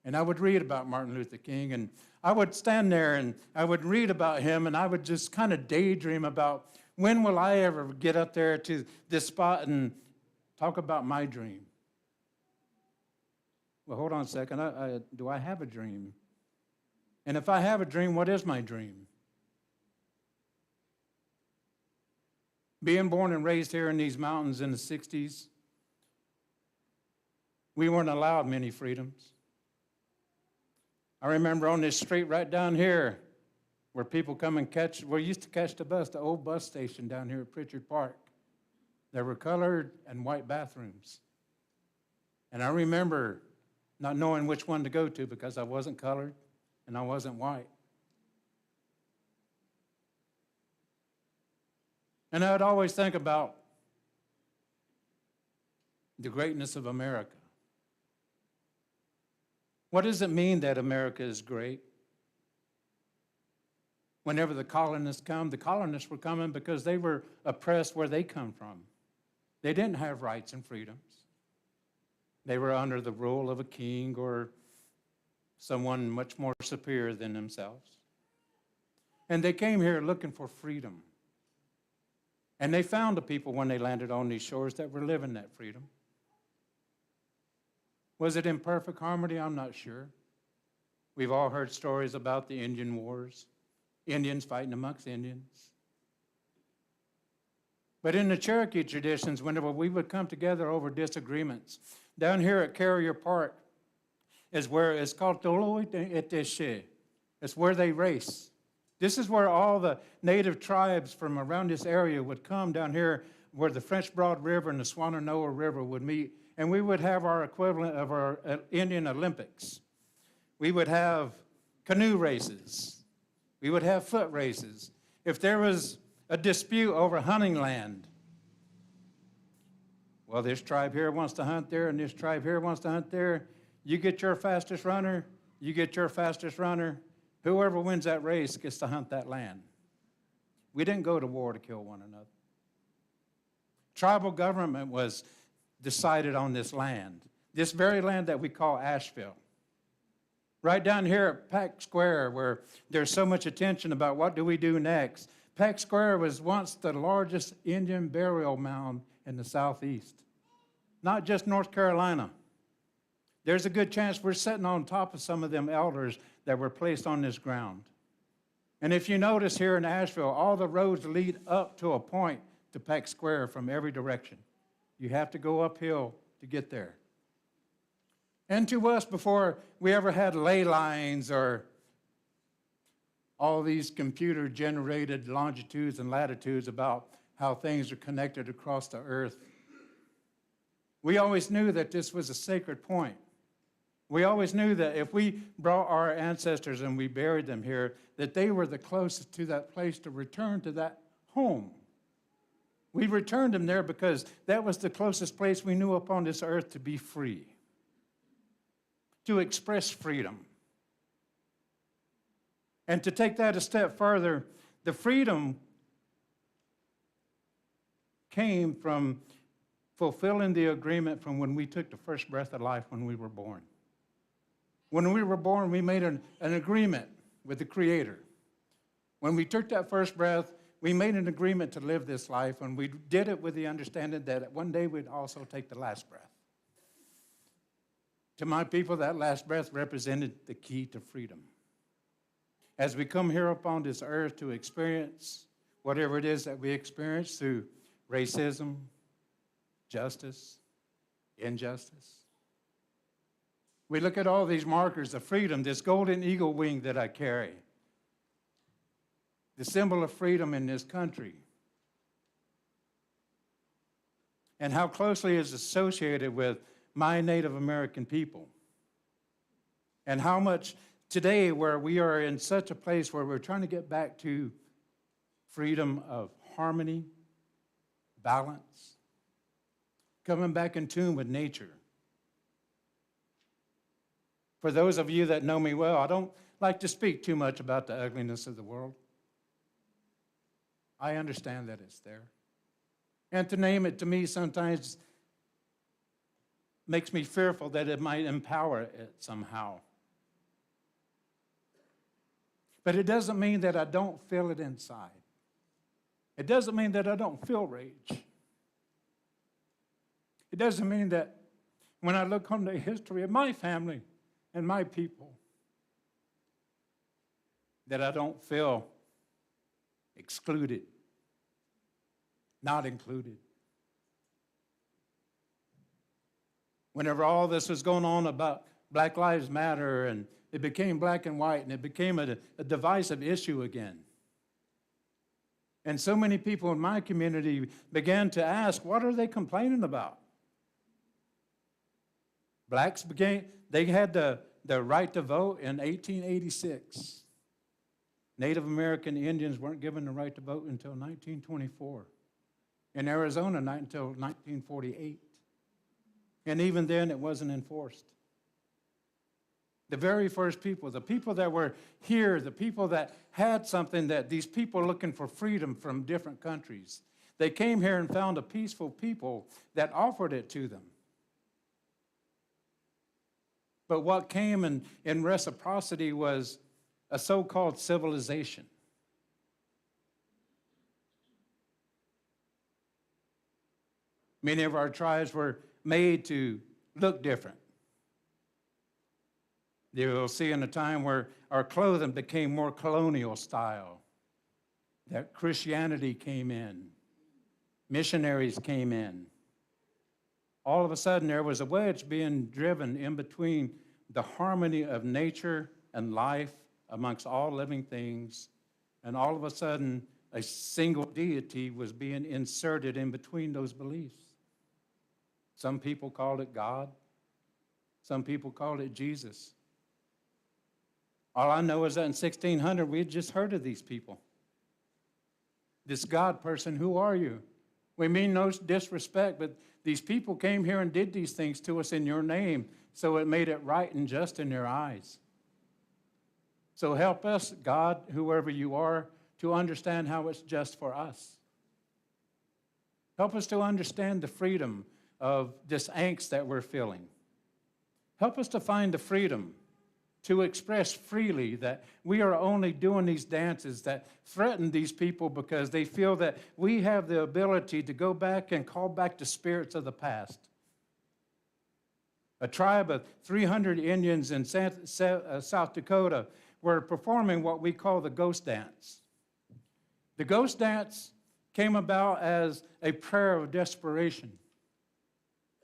And I would read about Martin Luther King, and I would stand there and I would read about him, and I would just kind of daydream about when will I ever get up there to this spot and talk about my dream? Well, hold on a second. Do I have a dream? And if I have a dream, what is my dream? Being born and raised here in these mountains in the 60s, we weren't allowed many freedoms. I remember on this street right down here where people come and we used to catch the bus, the old bus station down here at Pritchard Park. There were colored and white bathrooms. And I remember not knowing which one to go to because I wasn't colored and I wasn't white. And I would always think about the greatness of America. What does it mean that America is great? Whenever the colonists come, the colonists were coming because they were oppressed where they come from. They didn't have rights and freedoms. They were under the rule of a king or someone much more superior than themselves. And they came here looking for freedom. And they found the people when they landed on these shores that were living that freedom. Was it in perfect harmony? I'm not sure. We've all heard stories about the Indian Wars, Indians fighting amongst Indians. But in the Cherokee traditions, whenever we would come together over disagreements, down here at Carrier Park is where it's called Tolo Eteshe. It's where they race. This is where all the native tribes from around this area would come down here where the French Broad River and the Swannanoa River would meet, and we would have our equivalent of our Indian Olympics. We would have canoe races. We would have foot races. If there was a dispute over hunting land, well, this tribe here wants to hunt there, and this tribe here wants to hunt there. You get your fastest runner, you get your fastest runner. Whoever wins that race gets to hunt that land. We didn't go to war to kill one another. Tribal government was decided on this land, this very land that we call Asheville. Right down here at Pack Square, where there's so much attention about what do we do next. Pack Square was once the largest Indian burial mound in the Southeast. not just North Carolina. There's a good chance we're sitting on top of some of them elders that were placed on this ground. And if you notice here in Asheville, all the roads lead up to a point to Peck Square from every direction. You have to go uphill to get there. And to us, before we ever had ley lines or all these computer-generated longitudes and latitudes about how things are connected across the earth, we always knew that this was a sacred point. We always knew that if we brought our ancestors and we buried them here, that they were the closest to that place to return to that home. We returned them there because that was the closest place we knew upon this earth to be free, to express freedom. And to take that a step further, the freedom came from fulfilling the agreement from when we took the first breath of life when we were born. When we were born, we made an agreement with the Creator. When we took that first breath, we made an agreement to live this life, and we did it with the understanding that one day we'd also take the last breath. To my people, that last breath represented the key to freedom. As we come here upon this earth to experience whatever it is that we experience through racism, justice, injustice, we look at all these markers of freedom, this golden eagle wing that I carry, the symbol of freedom in this country, and how closely it's associated with my Native American people, and how much today where we are in such a place where we're trying to get back to freedom of harmony, balance, coming back in tune with nature. For those of you that know me well, I don't like to speak too much about the ugliness of the world. I understand that it's there. And to name it to me sometimes makes me fearful that it might empower it somehow. But it doesn't mean that I don't feel it inside. It doesn't mean that I don't feel rage. It doesn't mean that when I look on the history of my family and my people, that I don't feel excluded, not included. Whenever all this was going on about Black Lives Matter and it became black and white and it became a divisive issue again. And so many people in my community began to ask, what are they complaining about? Blacks they had the right to vote in 1886. Native American Indians weren't given the right to vote until 1924. In Arizona, not until 1948. And even then, it wasn't enforced. The very first people, the people that were here, the people that had something that these people looking for freedom from different countries, they came here and found a peaceful people that offered it to them. But what came in reciprocity was a so-called civilization. Many of our tribes were made to look different. You'll see in a time where our clothing became more colonial style, that Christianity came in, missionaries came in. All of a sudden, there was a wedge being driven in between the harmony of nature and life amongst all living things, and all of a sudden, a single deity was being inserted in between those beliefs. Some people called it God. Some people called it Jesus. All I know is that in 1600, we had just heard of these people. This God person, who are you? We mean no disrespect, but these people came here and did these things to us in your name, so it made it right and just in their eyes. So help us, God, whoever you are, to understand how it's just for us. Help us to understand the freedom of this angst that we're feeling. Help us to find the freedom to express freely that we are only doing these dances that threaten these people because they feel that we have the ability to go back and call back the spirits of the past. A tribe of 300 Indians in South Dakota were performing what we call the ghost dance. The ghost dance came about as a prayer of desperation,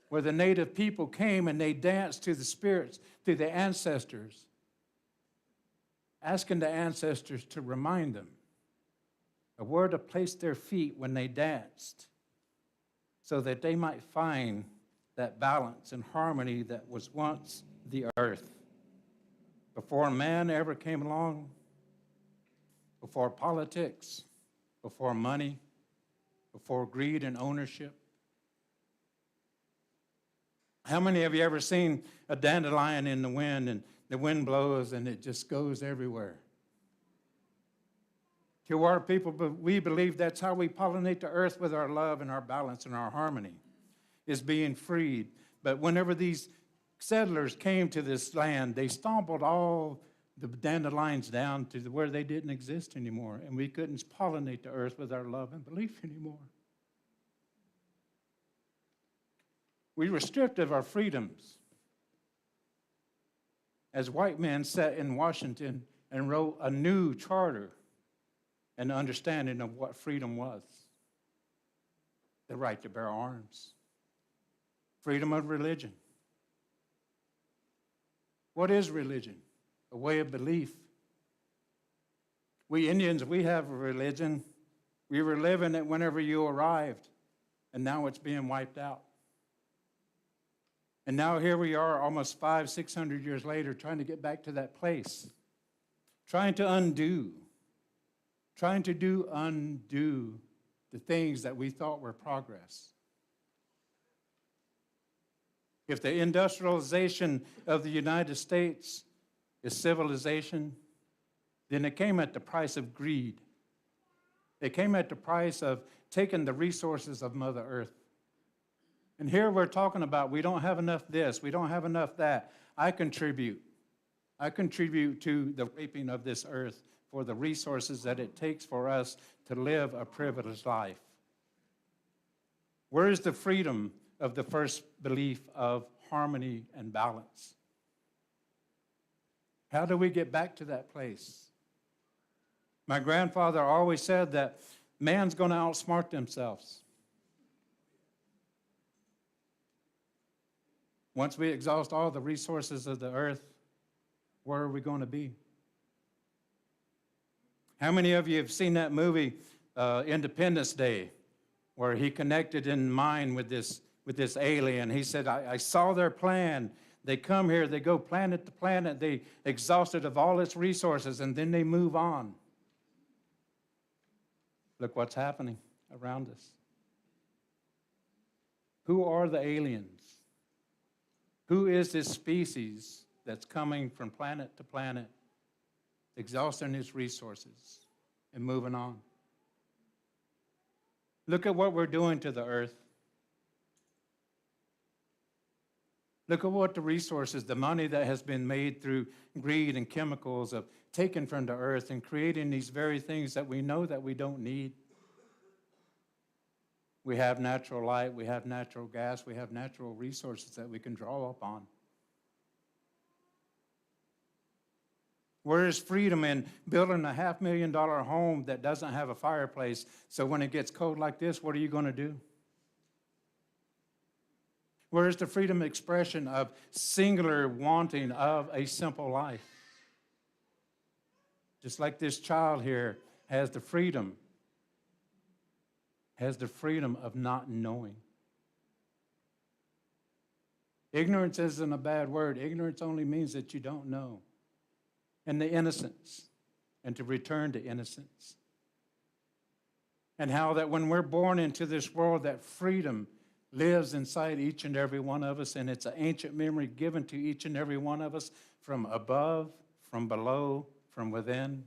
where the native people came and they danced to the spirits, to the ancestors, asking the ancestors to remind them of where to place their feet when they danced, so that they might find that balance and harmony that was once the earth. Before man ever came along, before politics, before money, before greed and ownership. How many of you ever seen a dandelion in the wind, and the wind blows and it just goes everywhere? To our people, we believe that's how we pollinate the earth, with our love and our balance and our harmony, is being freed. But whenever these settlers came to this land, they stompled all the dandelions down to where they didn't exist anymore, and we couldn't pollinate the earth with our love and belief anymore. We were stripped of our freedoms as white men sat in Washington and wrote a new charter and understanding of what freedom was. The right to bear arms. Freedom of religion. What is religion? A way of belief. We Indians, we have a religion. We were living it whenever you arrived, and now it's being wiped out. And now here we are almost 500-600 years later, trying to get back to that place, trying to undo the things that we thought were progress. If the industrialization of the United States is civilization, then it came at the price of greed. It came at the price of taking the resources of Mother Earth. And here we're talking about we don't have enough this, we don't have enough that. I contribute to the raping of this earth for the resources that it takes for us to live a privileged life. Where is the freedom of the first belief of harmony and balance? How do we get back to that place? My grandfather always said that man's going to outsmart themselves. Once we exhaust all the resources of the earth, where are we going to be? How many of you have seen that movie, Independence Day, where he connected in mind with this alien? He said, I saw their plan. They come here, they go planet to planet, they exhaust it of all its resources, and then they move on. Look what's happening around us. Who are the aliens? Who is this species that's coming from planet to planet, exhausting its resources and moving on? Look at what we're doing to the earth. Look at what the resources, the money that has been made through greed and chemicals of taken from the earth and creating these very things that we know that we don't need. We have natural light, we have natural gas, we have natural resources that we can draw upon. Where is freedom in building a $500,000 home that doesn't have a fireplace, so when it gets cold like this, what are you going to do? Where is the freedom expression of singular wanting of a simple life? Just like this child here has the freedom of not knowing. Ignorance isn't a bad word. Ignorance only means that you don't know. And the innocence, and to return to innocence. And how that when we're born into this world, that freedom lives inside each and every one of us, and it's an ancient memory given to each and every one of us from above, from below, from within.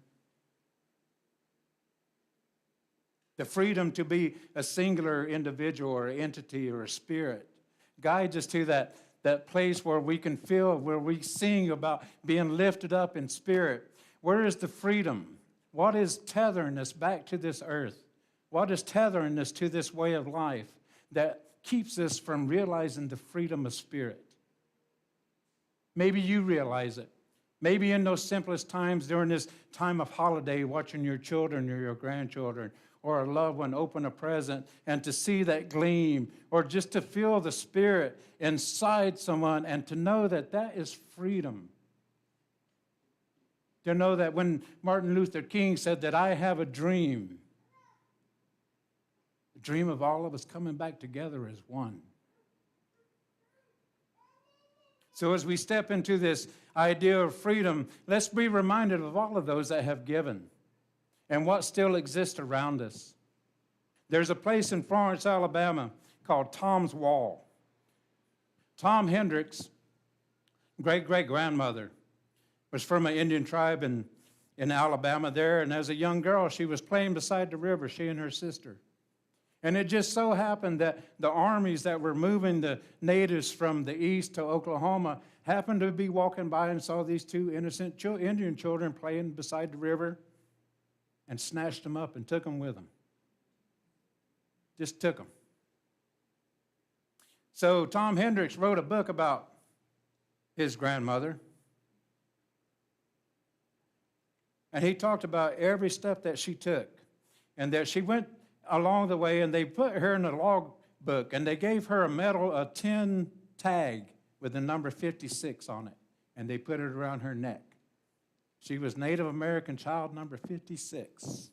The freedom to be a singular individual or entity or a spirit guides us to that place where we can feel, where we sing about being lifted up in spirit. Where is the freedom? What is tethering us back to this earth? What is tethering us to this way of life that keeps us from realizing the freedom of spirit? Maybe you realize it. Maybe in those simplest times during this time of holiday, watching your children or your grandchildren or a loved one open a present and to see that gleam, or just to feel the Spirit inside someone and to know that that is freedom. To know that when Martin Luther King said that I have a dream, the dream of all of us coming back together as one. So as we step into this idea of freedom, let's be reminded of all of those that have given and what still exists around us. There's a place in Florence, Alabama called Tom's Wall. Tom Hendricks' great-great-grandmother was from an Indian tribe in Alabama there, and as a young girl, she was playing beside the river, she and her sister. And it just so happened that the armies that were moving the natives from the east to Oklahoma happened to be walking by and saw these two innocent Indian children playing beside the river and snatched them up and took them with them. Just took them. So Tom Hendricks wrote a book about his grandmother. And he talked about every step that she took and that she went along the way, and they put her in a log book, and they gave her a tin tag with the number 56 on it, and they put it around her neck. She was Native American child number 56.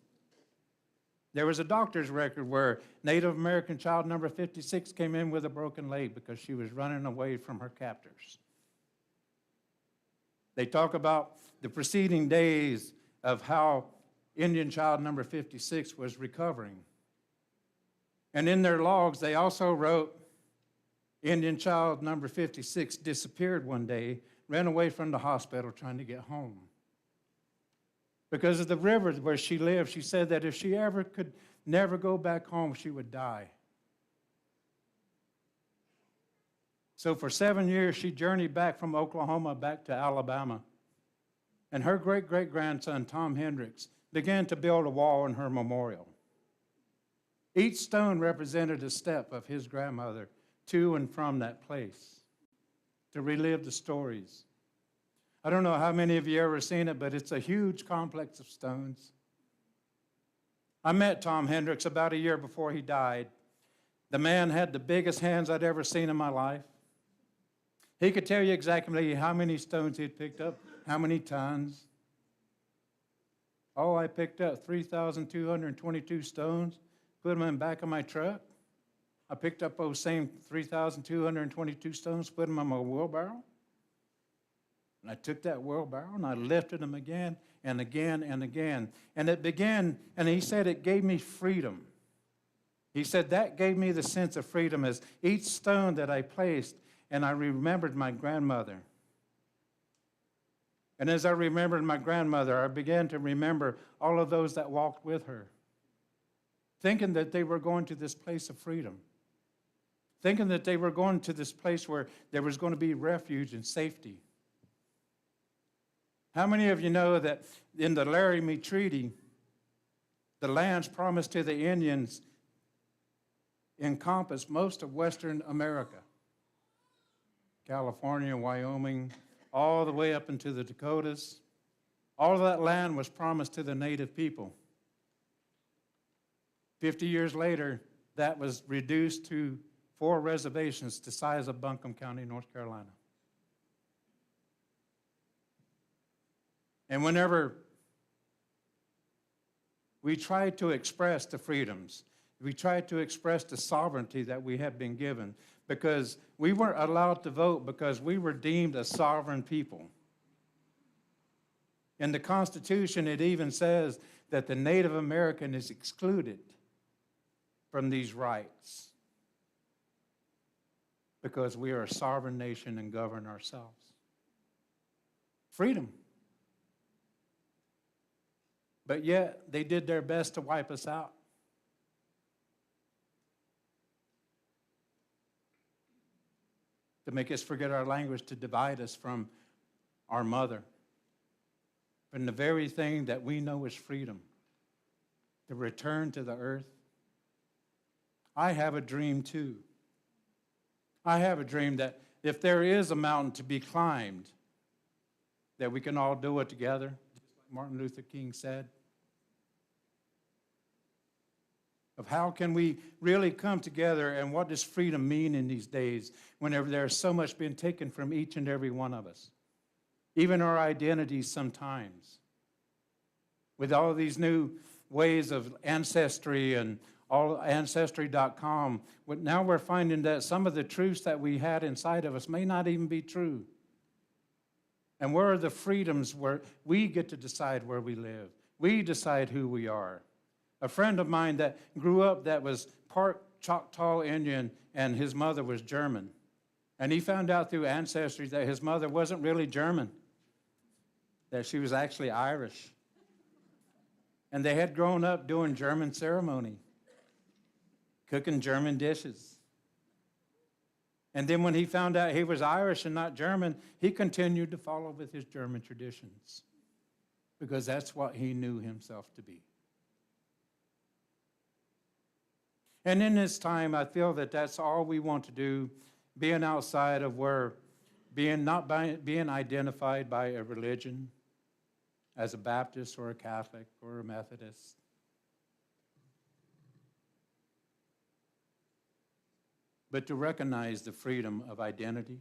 There was a doctor's record where Native American child number 56 came in with a broken leg because she was running away from her captors. They talk about the preceding days of how Indian child number 56 was recovering. And in their logs, they also wrote, Indian child number 56 disappeared one day, ran away from the hospital trying to get home. Because of the river where she lived, she said that if she ever could never go back home, she would die. So for 7 years, she journeyed back from Oklahoma back to Alabama. And her great-great-grandson, Tom Hendricks, began to build a wall in her memorial. Each stone represented a step of his grandmother to and from that place to relive the stories. I don't know how many of you ever seen it, but it's a huge complex of stones. I met Tom Hendricks about a year before he died. The man had the biggest hands I'd ever seen in my life. He could tell you exactly how many stones he'd picked up, how many tons. Oh, I picked up 3,222 stones, put them in the back of my truck. I picked up those same 3,222 stones, put them in my wheelbarrow. And I took that wheelbarrow and I lifted them again and again and again. And it began, and he said it gave me freedom. He said that gave me the sense of freedom as each stone that I placed, and I remembered my grandmother. And as I remembered my grandmother, I began to remember all of those that walked with her, thinking that they were going to this place of freedom, thinking that they were going to this place where there was going to be refuge and safety. How many of you know that in the Laramie Treaty, the lands promised to the Indians encompass most of Western America? California, Wyoming, all the way up into the Dakotas. All of that land was promised to the native people. 50 years later, that was reduced to 4 reservations the size of Buncombe County, North Carolina. And whenever we try to express the freedoms, we try to express the sovereignty that we have been given, because we weren't allowed to vote because we were deemed a sovereign people. In the Constitution, it even says that the Native American is excluded from these rights because we are a sovereign nation and govern ourselves. Freedom. But yet, they did their best to wipe us out. To make us forget our language, to divide us from our mother, from the very thing that we know is freedom, to return to the earth. I have a dream too. I have a dream that if there is a mountain to be climbed, that we can all do it together, just like Martin Luther King said. Of how can we really come together, and what does freedom mean in these days whenever there's so much being taken from each and every one of us, even our identities sometimes. With all of these new ways of ancestry and all ancestry.com, now we're finding that some of the truths that we had inside of us may not even be true. And where are the freedoms where we get to decide where we live? We decide who we are. A friend of mine that grew up that was part Choctaw Indian and his mother was German. And he found out through ancestry that his mother wasn't really German, that she was actually Irish. And they had grown up doing German ceremony, cooking German dishes. And then when he found out he was Irish and not German, he continued to follow with his German traditions because that's what he knew himself to be. And in this time, I feel that that's all we want to do, being outside of where, being identified by a religion as a Baptist or a Catholic or a Methodist. But to recognize the freedom of identity,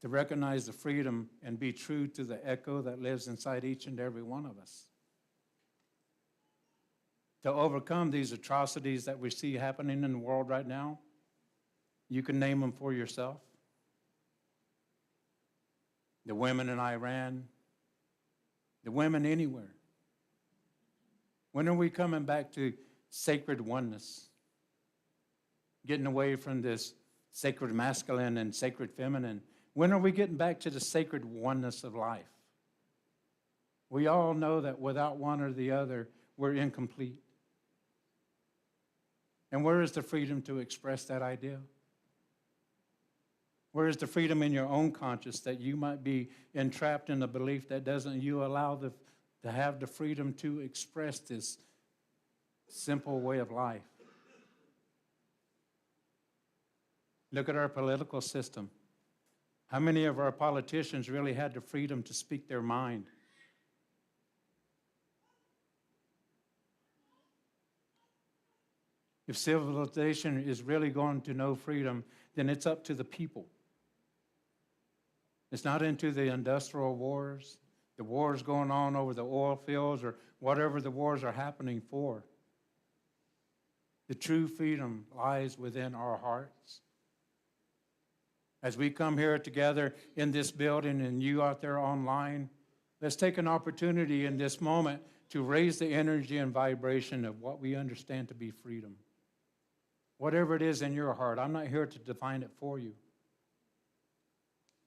to recognize the freedom and be true to the echo that lives inside each and every one of us. To overcome these atrocities that we see happening in the world right now. You can name them for yourself. The women in Iran, the women anywhere. When are we coming back to sacred oneness? Getting away from this sacred masculine and sacred feminine. When are we getting back to the sacred oneness of life? We all know that without one or the other, we're incomplete. And where is the freedom to express that idea? Where is the freedom in your own conscience that you might be entrapped in a belief that doesn't you allow to have the freedom to express this simple way of life? Look at our political system. How many of our politicians really had the freedom to speak their mind? If civilization is really going to know freedom, then it's up to the people. It's not into the industrial wars, the wars going on over the oil fields, or whatever the wars are happening for. The true freedom lies within our hearts. As we come here together in this building and you out there online, let's take an opportunity in this moment to raise the energy and vibration of what we understand to be freedom. Whatever it is in your heart, I'm not here to define it for you.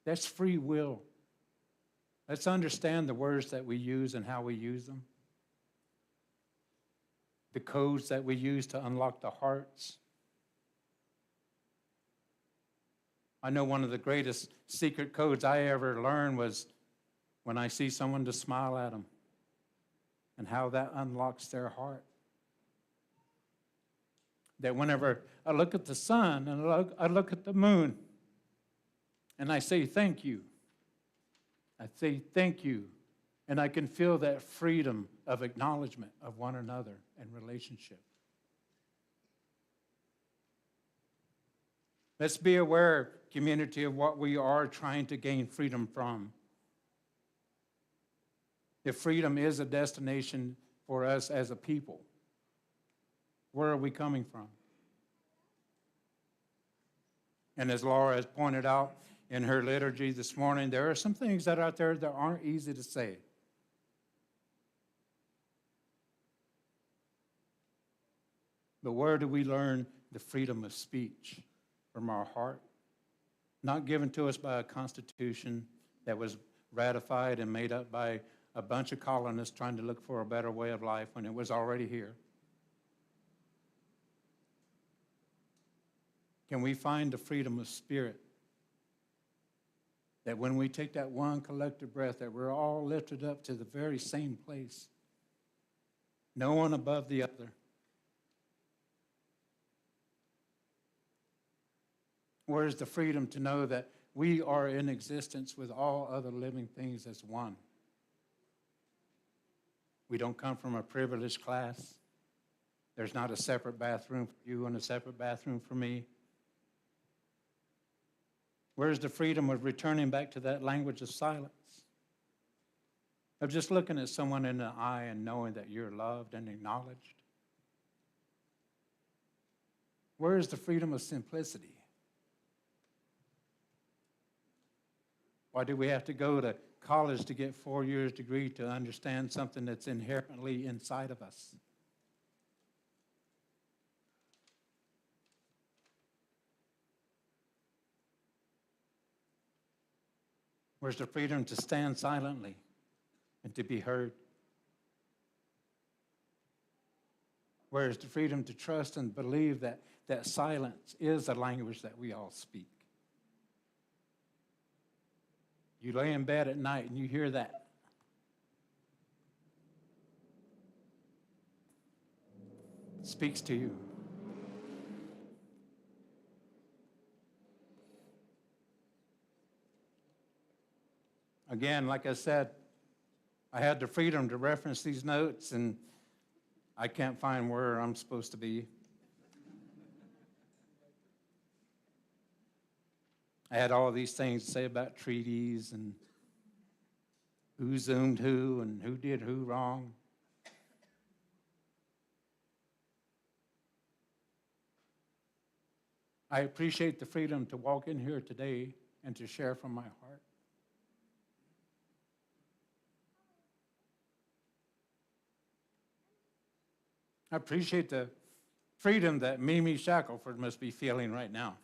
That's free will. Let's understand the words that we use and how we use them. The codes that we use to unlock the hearts. I know one of the greatest secret codes I ever learned was when I see someone to smile at them and how that unlocks their heart. That whenever I look at the sun and I look at the moon and I say thank you, I say thank you, and I can feel that freedom of acknowledgement of one another and relationship. Let's be aware, community, of what we are trying to gain freedom from. If freedom is a destination for us as a people, where are we coming from? And as Laura has pointed out in her liturgy this morning, there are some things that are out there that aren't easy to say. But where do we learn the freedom of speech? From our heart? Not given to us by a constitution that was ratified and made up by a bunch of colonists trying to look for a better way of life when it was already here. Can we find the freedom of spirit? That when we take that one collective breath, that we're all lifted up to the very same place. No one above the other. Where is the freedom to know that we are in existence with all other living things as one? We don't come from a privileged class. There's not a separate bathroom for you and a separate bathroom for me. Where's the freedom of returning back to that language of silence? Of just looking at someone in the eye and knowing that you're loved and acknowledged? Where is the freedom of simplicity? Why do we have to go to college to get 4 years degree to understand something that's inherently inside of us? Where's the freedom to stand silently and to be heard? Where's the freedom to trust and believe that silence is a language that we all speak? You lay in bed at night and you hear that. It speaks to you. Again, like I said, I had the freedom to reference these notes, and I can't find where I'm supposed to be. I had all these things to say about treaties and who zoomed who and who did who wrong. I appreciate the freedom to walk in here today and to share from my heart. I appreciate the freedom that Mimi Shackelford must be feeling right now.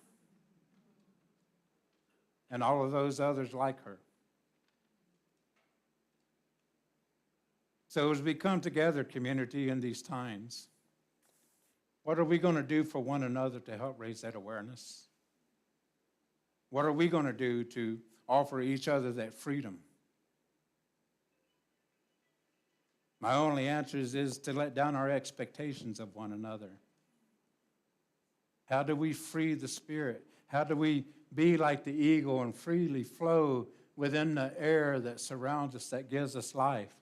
And all of those others like her. So as we come together, community, in these times, what are we going to do for one another to help raise that awareness? What are we going to do to offer each other that freedom? My only answer is to let down our expectations of one another. How do we free the spirit? How do we be like the eagle and freely flow within the air that surrounds us, that gives us life?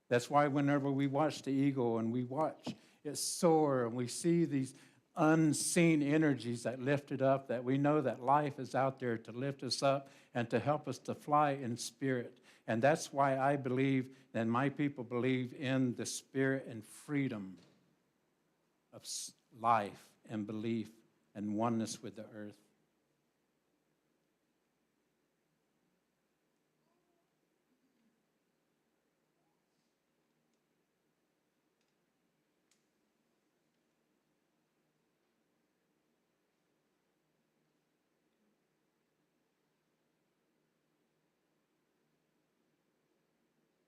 That's why whenever we watch the eagle and we watch it soar and we see these unseen energies that lift it up, that we know that life is out there to lift us up and to help us to fly in spirit. And that's why I believe and my people believe in the spirit and freedom of life and belief and oneness with the earth.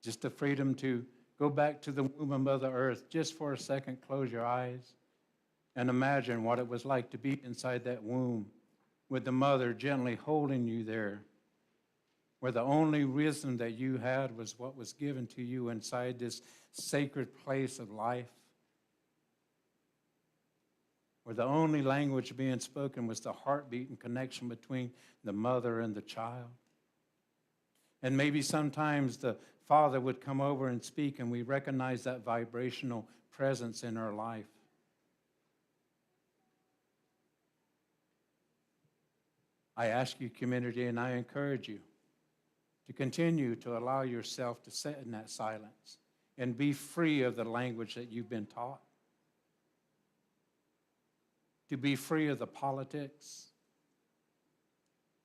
Just the freedom to go back to the womb of Mother Earth just for a second, close your eyes, and imagine what it was like to be inside that womb with the mother gently holding you there, where the only wisdom that you had was what was given to you inside this sacred place of life, where the only language being spoken was the heartbeat and connection between the mother and the child. And maybe sometimes the Father would come over and speak, and we recognize that vibrational presence in our life. I ask you, community, and I encourage you to continue to allow yourself to sit in that silence and be free of the language that you've been taught, to be free of the politics,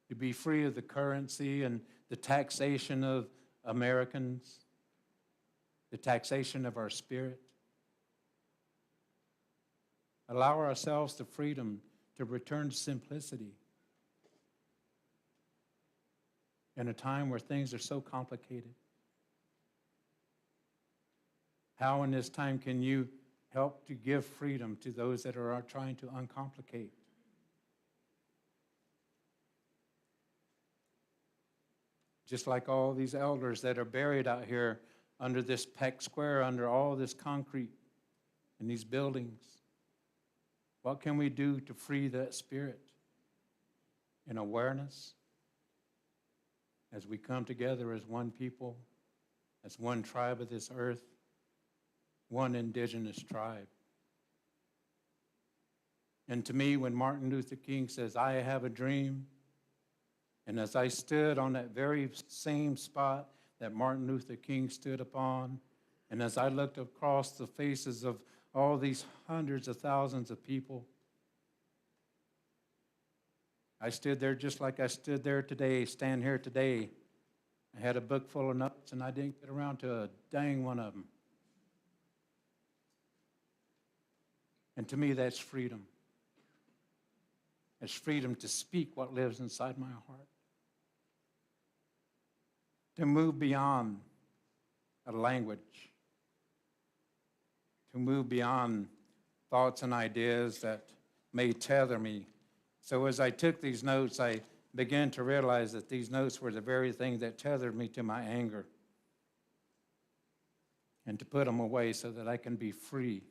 to be free of the currency and the taxation of Americans, the taxation of our spirit. Allow ourselves the freedom to return to simplicity in a time where things are so complicated. How in this time can you help to give freedom to those that are trying to uncomplicate? Just like all these elders that are buried out here under this Peck Square, under all this concrete and these buildings. What can we do to free that spirit? in awareness as we come together as one people, as one tribe of this earth, one indigenous tribe. And to me, when Martin Luther King says, "I have a dream," and as I stood on that very same spot that Martin Luther King stood upon, and as I looked across the faces of all these hundreds of thousands of people, I stood there just like I stood there today, stand here today. I had a book full of notes, and I didn't get around to a dang one of them. And to me, that's freedom. It's freedom to speak what lives inside my heart, to move beyond a language, to move beyond thoughts and ideas that may tether me. So as I took these notes, I began to realize that these notes were the very thing that tethered me to my anger, and to put them away so that I can be free.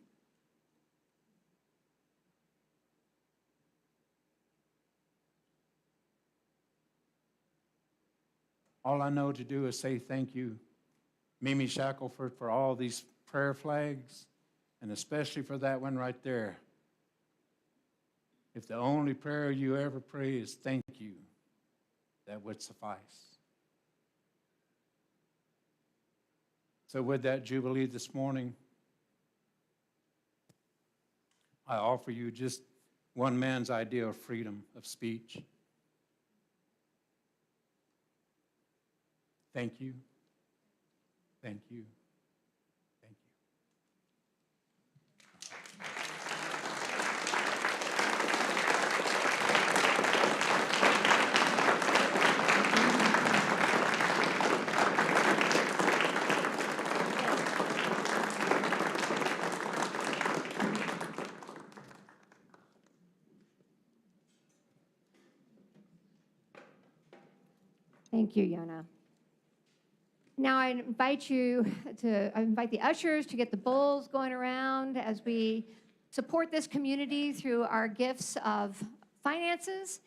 All I know to do is say thank you, Mimi Shackelford, for all these prayer flags, and especially for that one right there. If the only prayer you ever pray is thank you, that would suffice. So with that Jubilee this morning, I offer you just one man's idea of freedom of speech. Thank you. Thank you. Thank you. Thank you, Yona. Now I invite the ushers to get the bowls going around as we support this community through our gifts of finances.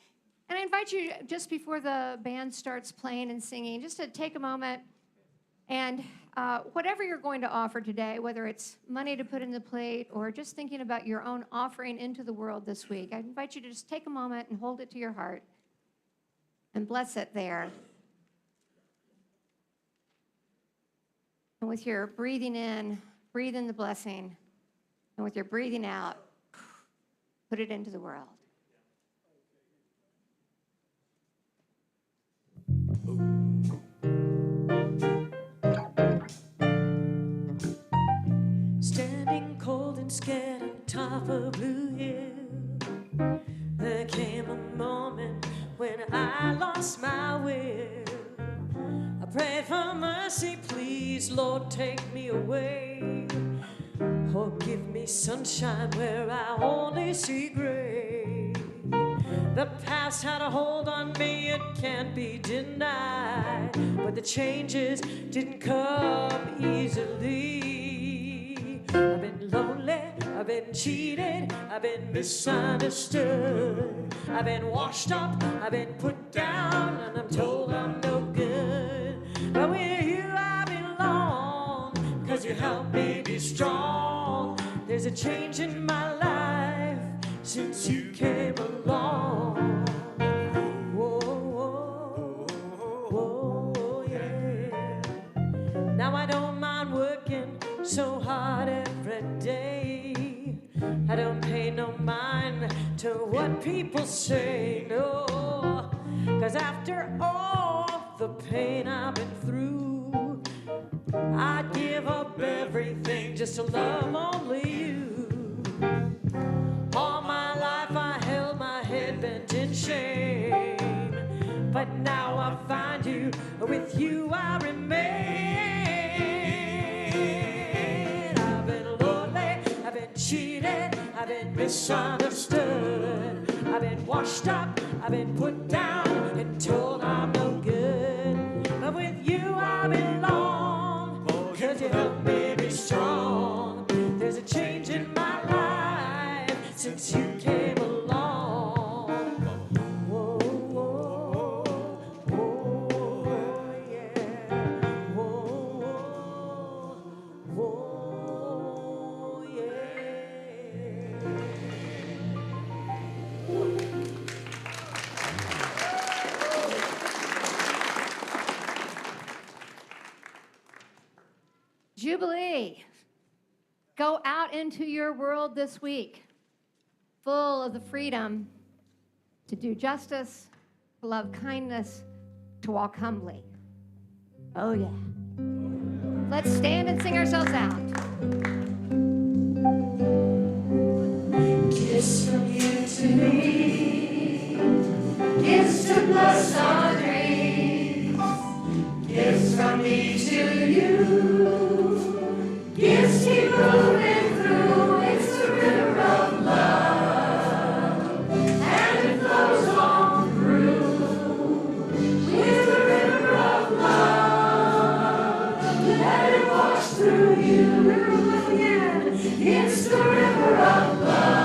And I invite you, just before the band starts playing and singing, just to take a moment and whatever you're going to offer today, whether it's money to put in the plate or just thinking about your own offering into the world this week, I invite you to just take a moment and hold it to your heart and bless it there. And with your breathing in, breathe in the blessing. And with your breathing out, put it into the world. Standing cold and scared on top of Blue Hill, there came a moment when I lost my will. I prayed for mercy, please, Lord, take me away. Or give me sunshine where I only see gray. The past had a hold on me, it can't be denied. But the changes didn't come easily. I've been lonely, I've been cheated, I've been misunderstood. I've been washed up, I've been put down, and I'm told I'm no good. But with you I belong, 'cause you help me be strong. There's a change in my life since you came along. Whoa, whoa, whoa, yeah. Now I don't mind working so hard every day. I don't pay no mind to what people say, no. 'Cause after all the pain I've been through, I'd give up everything just to love only you. All my life I held my head bent in shame, but now I find you, with you I remain. I've been lonely, I've been cheated, I've been misunderstood. I've been washed up, I've been put down and told I'm no good. But with you I belong, 'cause you help me be strong. There's a change in my life since you came along. Whoa, whoa, Jubilee, go out into your world this week full of the freedom to do justice, to love kindness, to walk humbly. Oh, yeah. Let's stand and sing ourselves out. Kiss from you to me, kiss to bless our dreams, kiss from me to you, kiss keep moving through, it's the river of love, and it flows on through, with the river of love, let it wash through you, again, it's the river of love.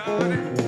God.